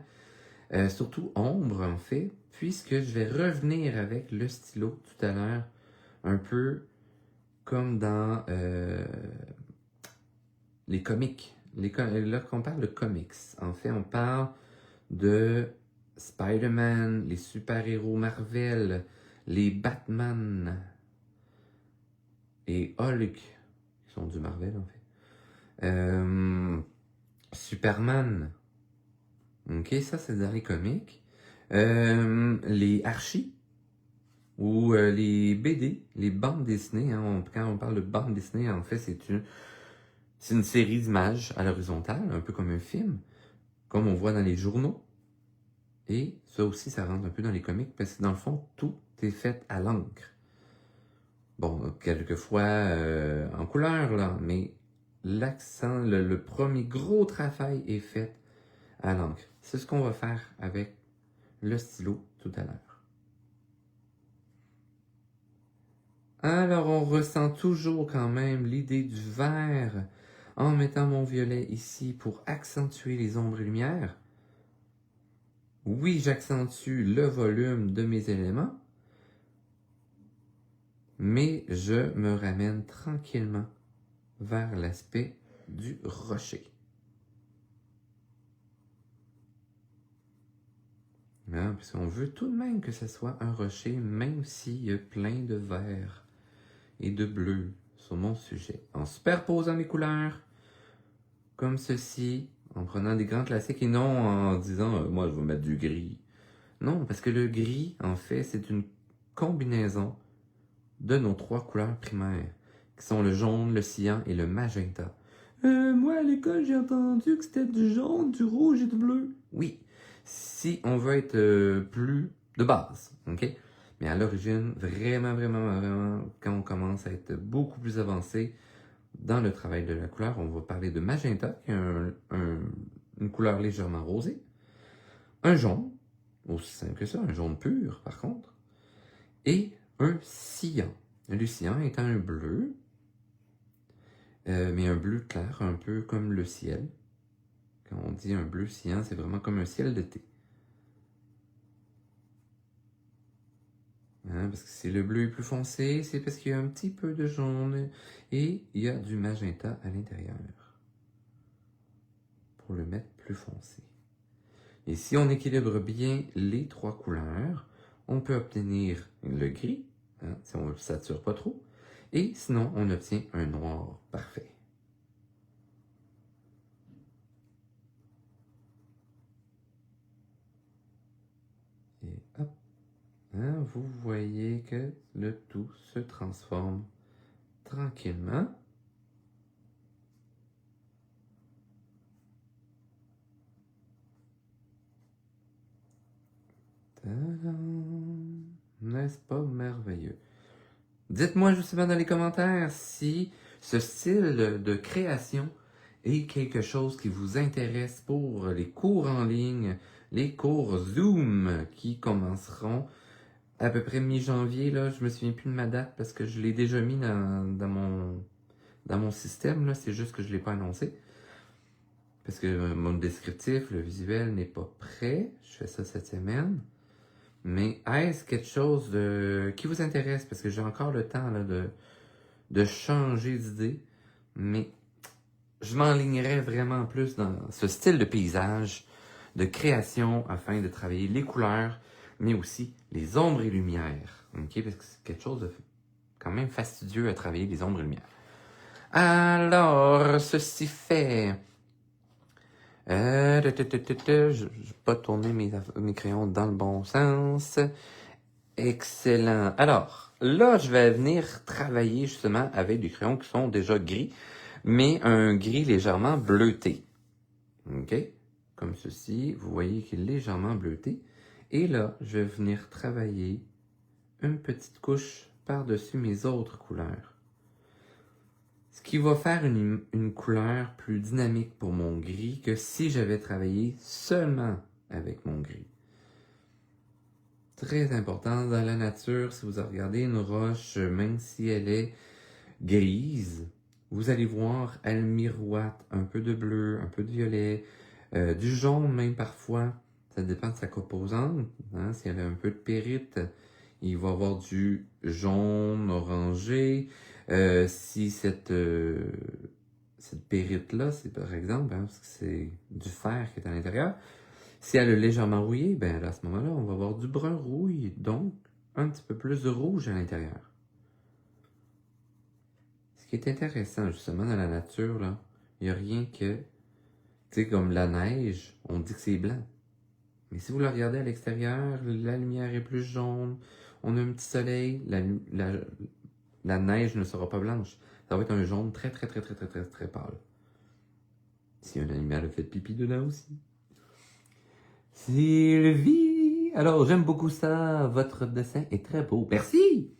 Surtout ombre en fait, puisque je vais revenir avec le stylo tout à l'heure, un peu comme dans les comics. Là qu'on parle de comics, en fait on parle de Spider-Man, les super-héros Marvel, les Batman et Hulk, qui sont du Marvel en fait. Superman, ok, ça c'est dans les comics. Les Archie, ou les BD, les bandes dessinées. Hein, quand on parle de bande dessinée, en fait, c'est une série d'images à l'horizontale, un peu comme un film, comme on voit dans les journaux. Et ça aussi, ça rentre un peu dans les comics, parce que dans le fond, tout est fait à l'encre. Bon, quelquefois en couleur, là, mais l'accent, le premier gros travail est fait à l'encre. C'est ce qu'on va faire avec le stylo tout à l'heure. Alors, on ressent toujours quand même l'idée du vert en mettant mon violet ici pour accentuer les ombres et lumières. Oui, j'accentue le volume de mes éléments, mais je me ramène tranquillement vers l'aspect du rocher. Hein, parce qu'on veut tout de même que ce soit un rocher, même s'il y a plein de vert et de bleu sur mon sujet. En superposant mes couleurs, comme ceci, en prenant des grands classiques et non en disant moi je vais mettre du gris. Non, parce que le gris, en fait, c'est une combinaison de nos 3 couleurs primaires, qui sont le jaune, le cyan et le magenta. Moi à l'école j'ai entendu que c'était du jaune, du rouge et du bleu. Oui, si on veut être plus de base, ok? Mais à l'origine, vraiment, quand on commence à être beaucoup plus avancé, dans le travail de la couleur, on va parler de magenta, qui est une couleur légèrement rosée. Un jaune, aussi simple que ça, un jaune pur par contre. Et un cyan. Le cyan étant un bleu, mais un bleu clair, un peu comme le ciel. Quand on dit un bleu cyan, c'est vraiment comme un ciel d'été. Hein, parce que si le bleu est plus foncé, c'est parce qu'il y a un petit peu de jaune et il y a du magenta à l'intérieur. Pour le mettre plus foncé. Et si on équilibre bien les trois couleurs, on peut obtenir le gris, hein, si on ne le sature pas trop, et sinon on obtient un noir parfait. Et hop, hein, vous voyez que le tout se transforme tranquillement. N'est-ce pas merveilleux? Dites-moi justement dans les commentaires si ce style de création est quelque chose qui vous intéresse pour les cours en ligne, les cours Zoom qui commenceront à peu près mi-janvier. Là, je me souviens plus de ma date parce que je l'ai déjà mis dans mon système. C'est juste que je ne l'ai pas annoncé. Parce que mon descriptif, le visuel n'est pas prêt. Je fais ça cette semaine. Mais est-ce quelque chose qui vous intéresse? Parce que j'ai encore le temps là, de changer d'idée. Mais je m'enlignerais vraiment plus dans ce style de paysage, de création, afin de travailler les couleurs, mais aussi les ombres et lumières. Okay? Parce que c'est quelque chose de quand même fastidieux à travailler, les ombres et lumières. Alors, ceci fait... je vais pas tourner mes crayons dans le bon sens. Excellent. Alors, là, je vais venir travailler justement avec des crayons qui sont déjà gris, mais un gris légèrement bleuté. OK? Comme ceci, vous voyez qu'il est légèrement bleuté. Et là, je vais venir travailler une petite couche par-dessus mes autres couleurs. Ce qui va faire une couleur plus dynamique pour mon gris que si j'avais travaillé seulement avec mon gris. Très important dans la nature, si vous regardez une roche, même si elle est grise, vous allez voir, elle miroite un peu de bleu, un peu de violet, du jaune même parfois. Ça dépend de sa composante. Hein? Si elle a un peu de périte, il va y avoir du jaune orangé. Si cette périte-là, c'est par exemple, hein, parce que c'est du fer qui est à l'intérieur, si elle est légèrement rouillée, ben à ce moment-là, on va avoir du brun rouille, donc un petit peu plus de rouge à l'intérieur. Ce qui est intéressant, justement, dans la nature, là, il n'y a rien que, tu sais, comme la neige, on dit que c'est blanc. Mais si vous le regardez à l'extérieur, la lumière est plus jaune, on a un petit soleil, la neige ne sera pas blanche. Ça va être un jaune très pâle. Si un animal a fait pipi dedans aussi. Sylvie! Alors, j'aime beaucoup ça. Votre dessin est très beau. Merci!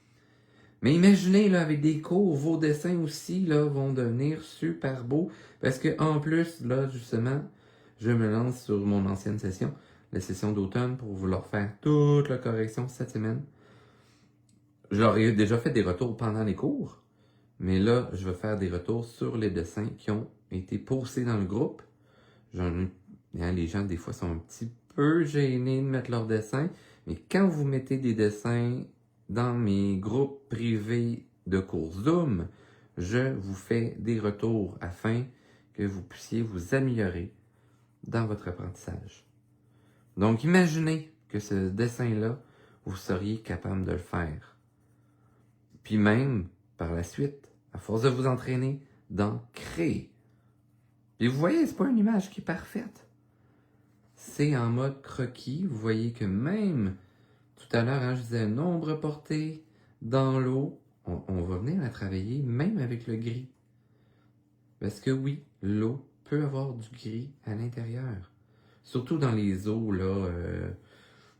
Mais imaginez, là, avec des cours, vos dessins aussi, là, vont devenir super beaux. Parce que, en plus, là, justement, je me lance sur mon ancienne session, la session d'automne, pour vouloir faire toute la correction cette semaine. J'aurais déjà fait des retours pendant les cours, mais là, je vais faire des retours sur les dessins qui ont été postés dans le groupe. Les gens, des fois, sont un petit peu gênés de mettre leurs dessins, mais quand vous mettez des dessins dans mes groupes privés de cours Zoom, je vous fais des retours afin que vous puissiez vous améliorer dans votre apprentissage. Donc, imaginez que ce dessin-là, vous seriez capable de le faire. Puis même, par la suite, à force de vous entraîner, d'en créer. Puis vous voyez, c'est pas une image qui est parfaite. C'est en mode croquis. Vous voyez que même, tout à l'heure, hein, je disais, nombre porté dans l'eau, on va venir la travailler même avec le gris. Parce que oui, l'eau peut avoir du gris à l'intérieur. Surtout dans les eaux là,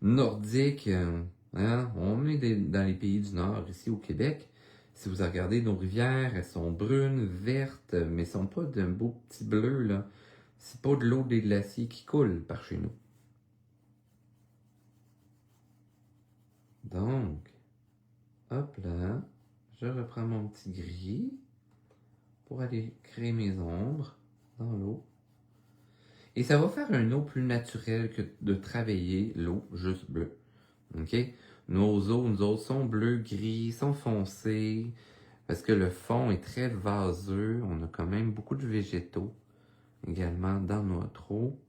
nordiques. Hein, on est dans les pays du Nord, ici au Québec. Si vous regardez nos rivières, elles sont brunes, vertes, mais elles sont pas d'un beau petit bleu, là. C'est pas de l'eau des glaciers qui coule par chez nous. Donc, hop là, je reprends mon petit gris pour aller créer mes ombres dans l'eau. Et ça va faire une eau plus naturelle que de travailler l'eau juste bleue. OK? Nos eaux, nous autres, sont bleus, gris, sont foncés, parce que le fond est très vaseux. On a quand même beaucoup de végétaux également dans notre eau.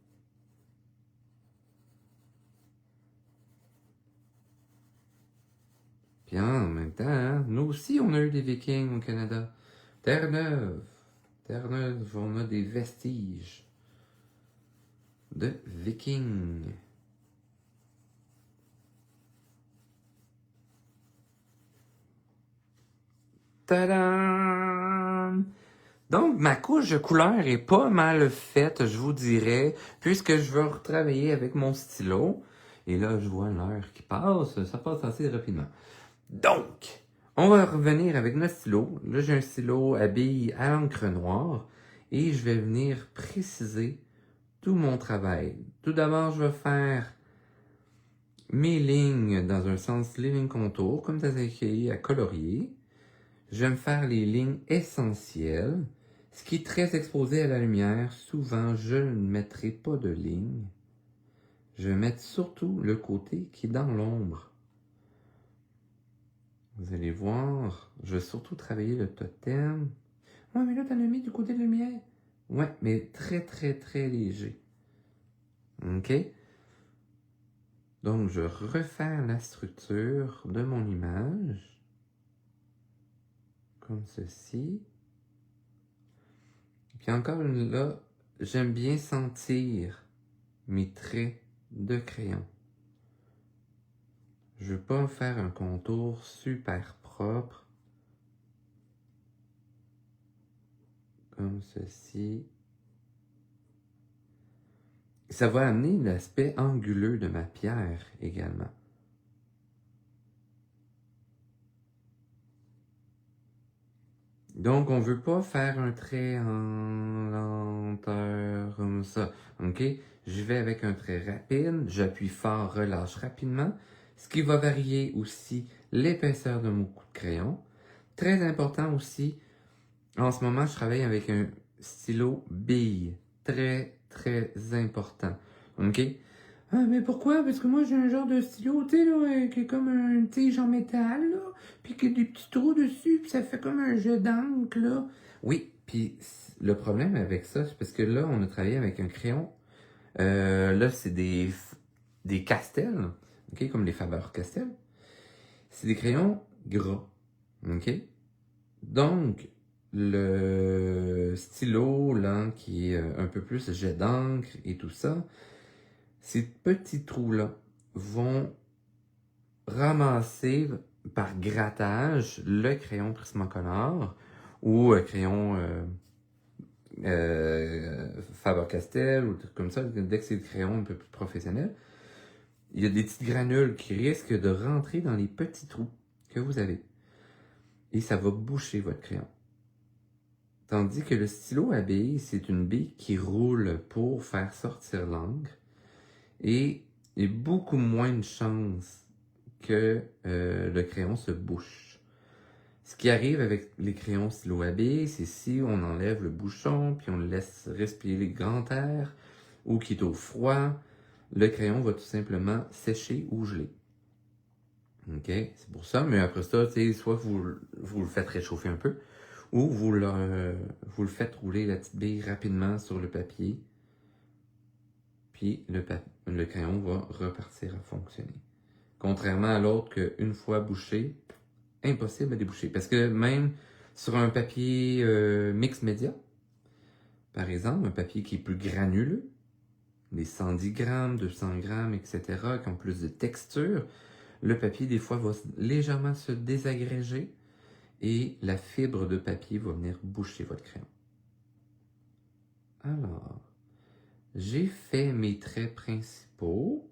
Puis en même temps, hein, nous aussi, on a eu des Vikings au Canada. Terre-Neuve. Terre-Neuve, on a des vestiges de Vikings. Tadam! Donc, ma couche de couleur est pas mal faite, je vous dirais, puisque je vais retravailler avec mon stylo. Et là, je vois l'heure qui passe, ça passe assez rapidement. Donc, on va revenir avec notre stylo. Là, j'ai un stylo à billes à encre noire et je vais venir préciser tout mon travail. Tout d'abord, je vais faire mes lignes dans un sens les lignes contours, comme ça c'est écrit à colorier. Je vais me faire les lignes essentielles. Ce qui est très exposé à la lumière, souvent je ne mettrai pas de ligne. Je vais mettre surtout le côté qui est dans l'ombre. Vous allez voir, je vais surtout travailler le totem. Ouais, mais là, t'en as mis du côté de la lumière. Ouais, mais très, très, très léger. OK? Donc, je refais la structure de mon image. Comme ceci. Puis encore là, j'aime bien sentir mes traits de crayon. Je veux pas faire un contour super propre. Comme ceci. Ça va amener l'aspect anguleux de ma pierre également. Donc, on veut pas faire un trait en lenteur comme ça. OK? Je vais avec un trait rapide, j'appuie fort, relâche rapidement, ce qui va varier aussi l'épaisseur de mon coup de crayon. Très important aussi, en ce moment, je travaille avec un stylo bille. Très, très important. OK? Ah, mais pourquoi? Parce que moi, j'ai un genre de stylo, tu sais, là, qui est comme un tige en métal, là, puis qui a des petits trous dessus, puis ça fait comme un jet d'encre, là. Oui, puis le problème avec ça, c'est parce que là, on a travaillé avec un crayon. Là, c'est des Castels, OK, comme les Faber-Castell. C'est des crayons gras, OK? Donc, le stylo, là, qui est un peu plus jet d'encre et tout ça, ces petits trous-là vont ramasser par grattage le crayon Prismacolor ou crayon Faber-Castell ou trucs comme ça. Dès que c'est des crayons un peu plus professionnels, il y a des petites granules qui risquent de rentrer dans les petits trous que vous avez. Et ça va boucher votre crayon. Tandis que le stylo à bille, c'est une bille qui roule pour faire sortir l'encre. Et il y a beaucoup moins de chances que le crayon se bouche. Ce qui arrive avec les crayons stylo à bille, c'est si on enlève le bouchon, puis on le laisse respirer le grand air, ou qu'il est au froid, le crayon va tout simplement sécher ou geler. OK? C'est pour ça, mais après ça, soit vous le faites réchauffer un peu, ou vous le faites rouler la petite bille rapidement sur le papier, puis le crayon va repartir à fonctionner. Contrairement à l'autre qu'une fois bouché, impossible à déboucher. Parce que même sur un papier mix média, par exemple, un papier qui est plus granuleux, des 110 grammes, 200 grammes, etc., qui ont plus de texture, le papier, des fois, va légèrement se désagréger et la fibre de papier va venir boucher votre crayon. Alors, j'ai fait mes traits principaux.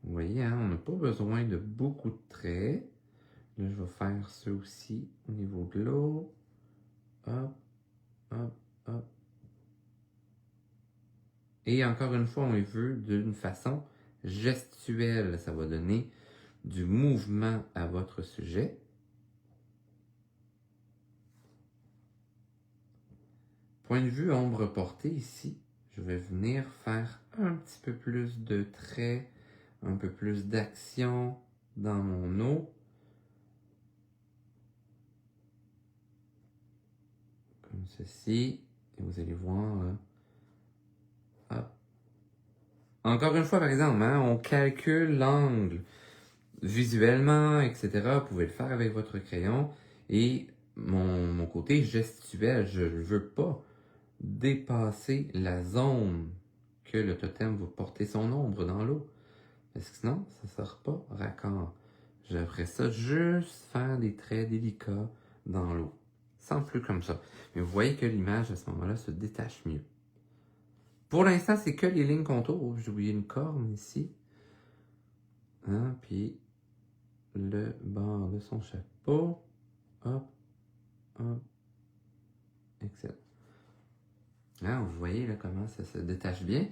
Vous voyez, hein, on n'a pas besoin de beaucoup de traits. Là, je vais faire ça aussi au niveau de l'eau. Hop, hop, hop. Et encore une fois, on les veut d'une façon gestuelle. Ça va donner du mouvement à votre sujet. Point de vue ombre portée ici, je vais venir faire un petit peu plus de traits, un peu plus d'action dans mon eau. Comme ceci. Et vous allez voir là. Hop. Encore une fois, par exemple, hein, on calcule l'angle visuellement, etc. Vous pouvez le faire avec votre crayon. Et mon côté gestuel, je ne veux pas dépasser la zone que le totem va porter son ombre dans l'eau. Parce que sinon, ça ne sort pas raccord. J'aimerais ça juste faire des traits délicats dans l'eau. Sans plus comme ça. Mais vous voyez que l'image à ce moment-là se détache mieux. Pour l'instant, c'est que les lignes contours. J'ai oublié une corne ici. Hein, puis le bord de son chapeau. Hop, hop, excellent. Hein, vous voyez là comment ça se détache bien.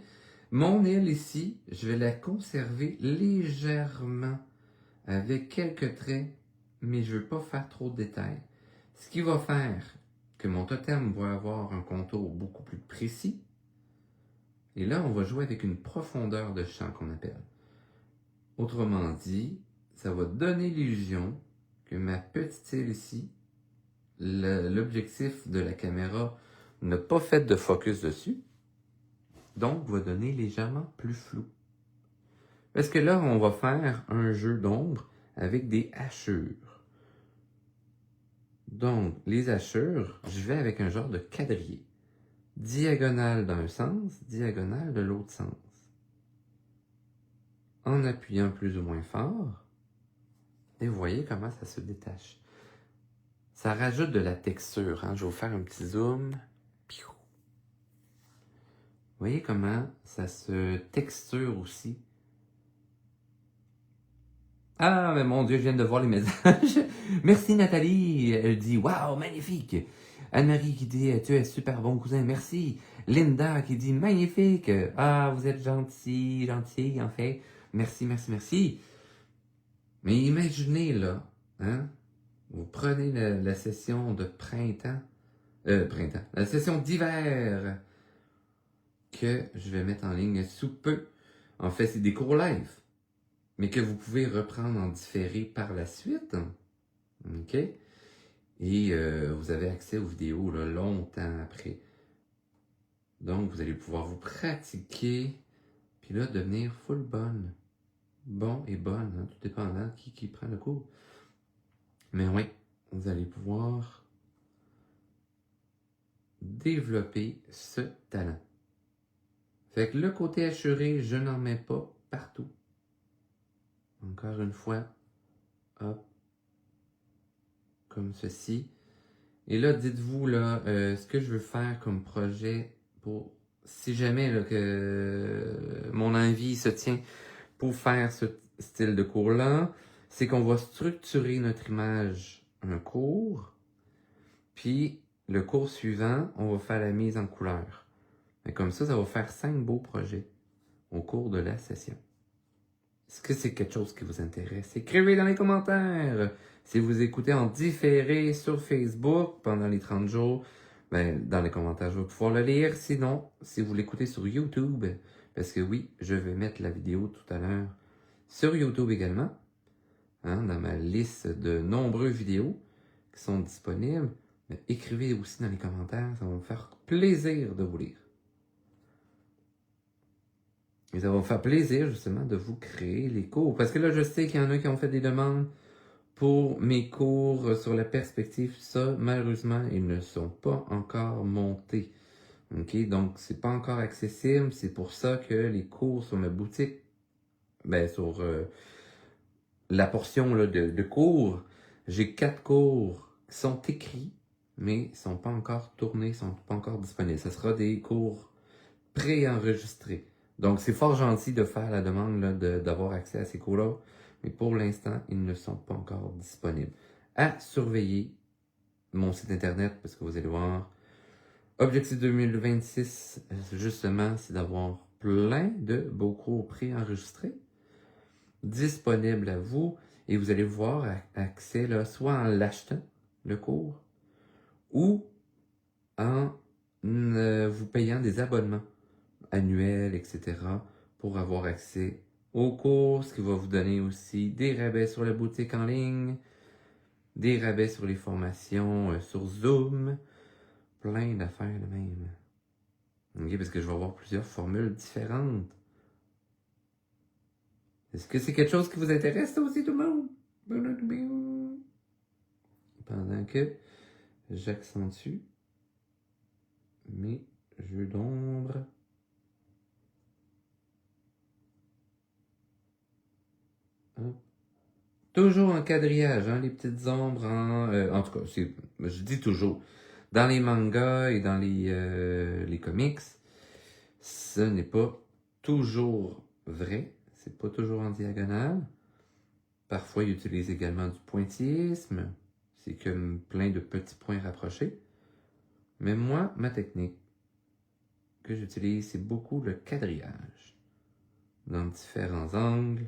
Mon île ici, je vais la conserver légèrement avec quelques traits, mais je ne veux pas faire trop de détails. Ce qui va faire que mon totem va avoir un contour beaucoup plus précis. Et là, on va jouer avec une profondeur de champ qu'on appelle. Autrement dit, ça va donner l'illusion que ma petite île ici, l'objectif de la caméra n'a pas fait de focus dessus, donc va donner légèrement plus flou. Parce que là, on va faire un jeu d'ombre avec des hachures. Donc, les hachures, je vais avec un genre de quadrillé. Diagonale d'un sens, diagonale de l'autre sens. En appuyant plus ou moins fort, et vous voyez comment ça se détache. Ça rajoute de la texture. Hein? Je vais vous faire un petit zoom. Vous voyez comment ça se texture aussi. Ah, mais mon Dieu, je viens de voir les messages. Merci Nathalie. Elle dit, waouh, magnifique. Anne-Marie qui dit, tu es super bon cousin, merci. Linda qui dit, magnifique. Ah, vous êtes gentil, en fait. Merci, merci, merci. Mais imaginez là, hein, vous prenez la session de printemps, la session d'hiver que je vais mettre en ligne sous peu. En fait, c'est des cours live, mais que vous pouvez reprendre en différé par la suite. OK? Et vous avez accès aux vidéos là, longtemps après. Donc, vous allez pouvoir vous pratiquer, puis là, devenir full bonne. Bon et bonne, hein, tout dépendant qui prend le cours. Mais oui, vous allez pouvoir développer ce talent. Fait que le côté hachuré, je n'en mets pas partout. Encore une fois, hop, comme ceci. Et là, dites-vous là, ce que je veux faire comme projet pour, si jamais là, que mon envie se tient pour faire ce style de cours-là, c'est qu'on va structurer notre image un cours, puis le cours suivant, on va faire la mise en couleur. Et comme ça va faire 5 beaux projets au cours de la session. Est-ce que c'est quelque chose qui vous intéresse? Écrivez dans les commentaires. Si vous écoutez en différé sur Facebook pendant les 30 jours, ben, dans les commentaires, je vais pouvoir le lire. Sinon, si vous l'écoutez sur YouTube, parce que oui, je vais mettre la vidéo tout à l'heure sur YouTube également, hein, dans ma liste de nombreuses vidéos qui sont disponibles. Mais écrivez aussi dans les commentaires, ça va me faire plaisir de vous lire. Et ça va me faire plaisir justement de vous créer les cours. Parce que là, je sais qu'il y en a qui ont fait des demandes pour mes cours sur la perspective. Ça, malheureusement, ils ne sont pas encore montés. OK? Donc, c'est pas encore accessible. C'est pour ça que les cours sur ma boutique, ben, sur la portion là, de cours, j'ai 4 cours qui sont écrits, mais ils ne sont pas encore tournés, ils ne sont pas encore disponibles. Ce sera des cours préenregistrés. Donc, c'est fort gentil de faire la demande d'avoir accès à ces cours-là. mais pour l'instant, ils ne sont pas encore disponibles. À surveiller mon site internet, parce que vous allez voir, Objectif 2026, justement, c'est d'avoir plein de beaux cours préenregistrés disponibles à vous, et vous allez voir accès là, soit en l'achetant, le cours, ou en vous payant des abonnements annuels, etc., pour avoir accès aux cours, ce qui va vous donner aussi des rabais sur la boutique en ligne, des rabais sur les formations sur Zoom, plein d'affaires de même. Ok, parce que je vais avoir plusieurs formules différentes. Est-ce que c'est quelque chose qui vous intéresse, ça aussi, tout le monde? Pendant que j'accentue mes jeux d'ombre. Hop. Toujours en quadrillage, hein, les petites ombres en tout cas, je dis toujours. Dans les mangas et dans les comics, ce n'est pas toujours vrai. C'est pas toujours en diagonale. Parfois, ils utilisent également du pointillisme. C'est comme plein de petits points rapprochés. Mais moi, ma technique que j'utilise, c'est beaucoup le quadrillage. Dans différents angles.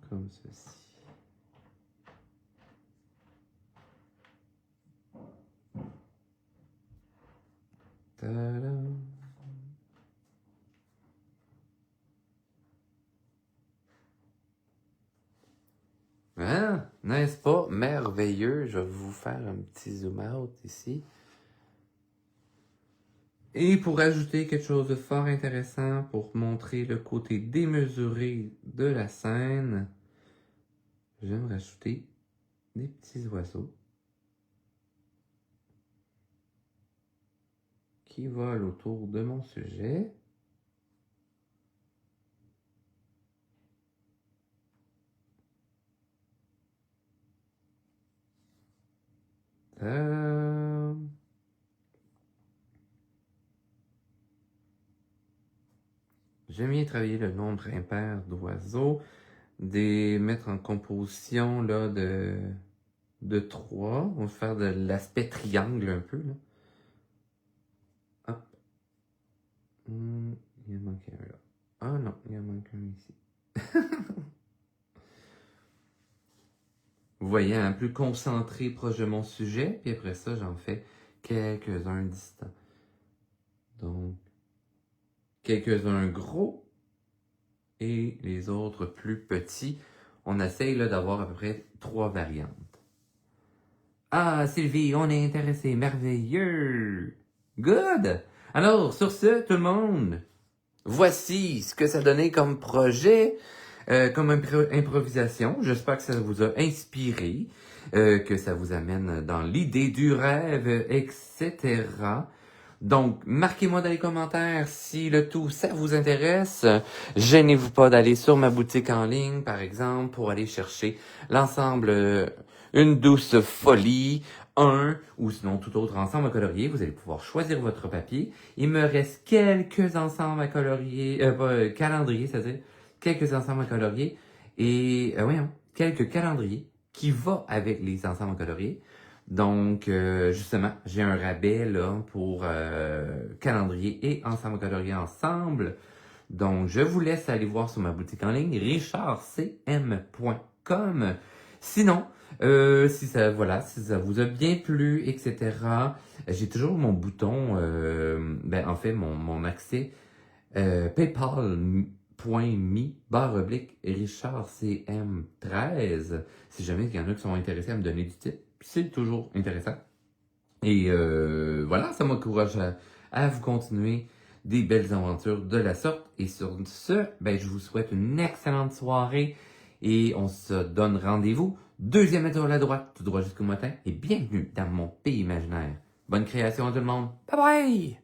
Comme ceci. Ta-da! Hein? N'est-ce pas merveilleux? Je vais vous faire un petit zoom out ici. Et pour ajouter quelque chose de fort intéressant, pour montrer le côté démesuré de la scène, j'aime rajouter des petits oiseaux qui volent autour de mon sujet. J'aime bien travailler le nombre impair d'oiseaux, des mettre en composition là, de 3. On va faire de l'aspect triangle un peu. Là. Hop. Il en manque un là. Ah non, il en manque un ici. Vous voyez, un plus concentré proche de mon sujet, puis après ça, j'en fais quelques-uns distants. Donc, quelques-uns gros et les autres plus petits. On essaye là d'avoir à peu près 3 variantes. Ah, Sylvie, on est intéressé. Merveilleux! Good! Alors, sur ce, tout le monde, voici ce que ça donnait comme projet, comme improvisation. J'espère que ça vous a inspiré, que ça vous amène dans l'idée du rêve, etc. Donc, marquez-moi dans les commentaires si le tout, ça vous intéresse. Gênez-vous pas d'aller sur ma boutique en ligne, par exemple, pour aller chercher l'ensemble Une douce folie, ou sinon tout autre ensemble à colorier. Vous allez pouvoir choisir votre papier. Il me reste quelques ensembles à colorier, calendrier, c'est-à-dire quelques ensembles à colorier et, quelques calendriers qui vont avec les ensembles à colorier. Donc, justement, j'ai un rabais là pour calendrier et ensemble colorier ensemble. Donc, je vous laisse aller voir sur ma boutique en ligne, richardcm.com. Sinon, si ça vous a bien plu, etc., j'ai toujours mon bouton, mon accès paypal.me/richardcm13. Si jamais il y en a qui sont intéressés à me donner du tip, c'est toujours intéressant. Et ça m'encourage à vous continuer des belles aventures de la sorte. Et sur ce, je vous souhaite une excellente soirée et on se donne rendez-vous. Deuxième étoile à droite, tout droit jusqu'au matin. Et bienvenue dans mon pays imaginaire. Bonne création à tout le monde. Bye bye!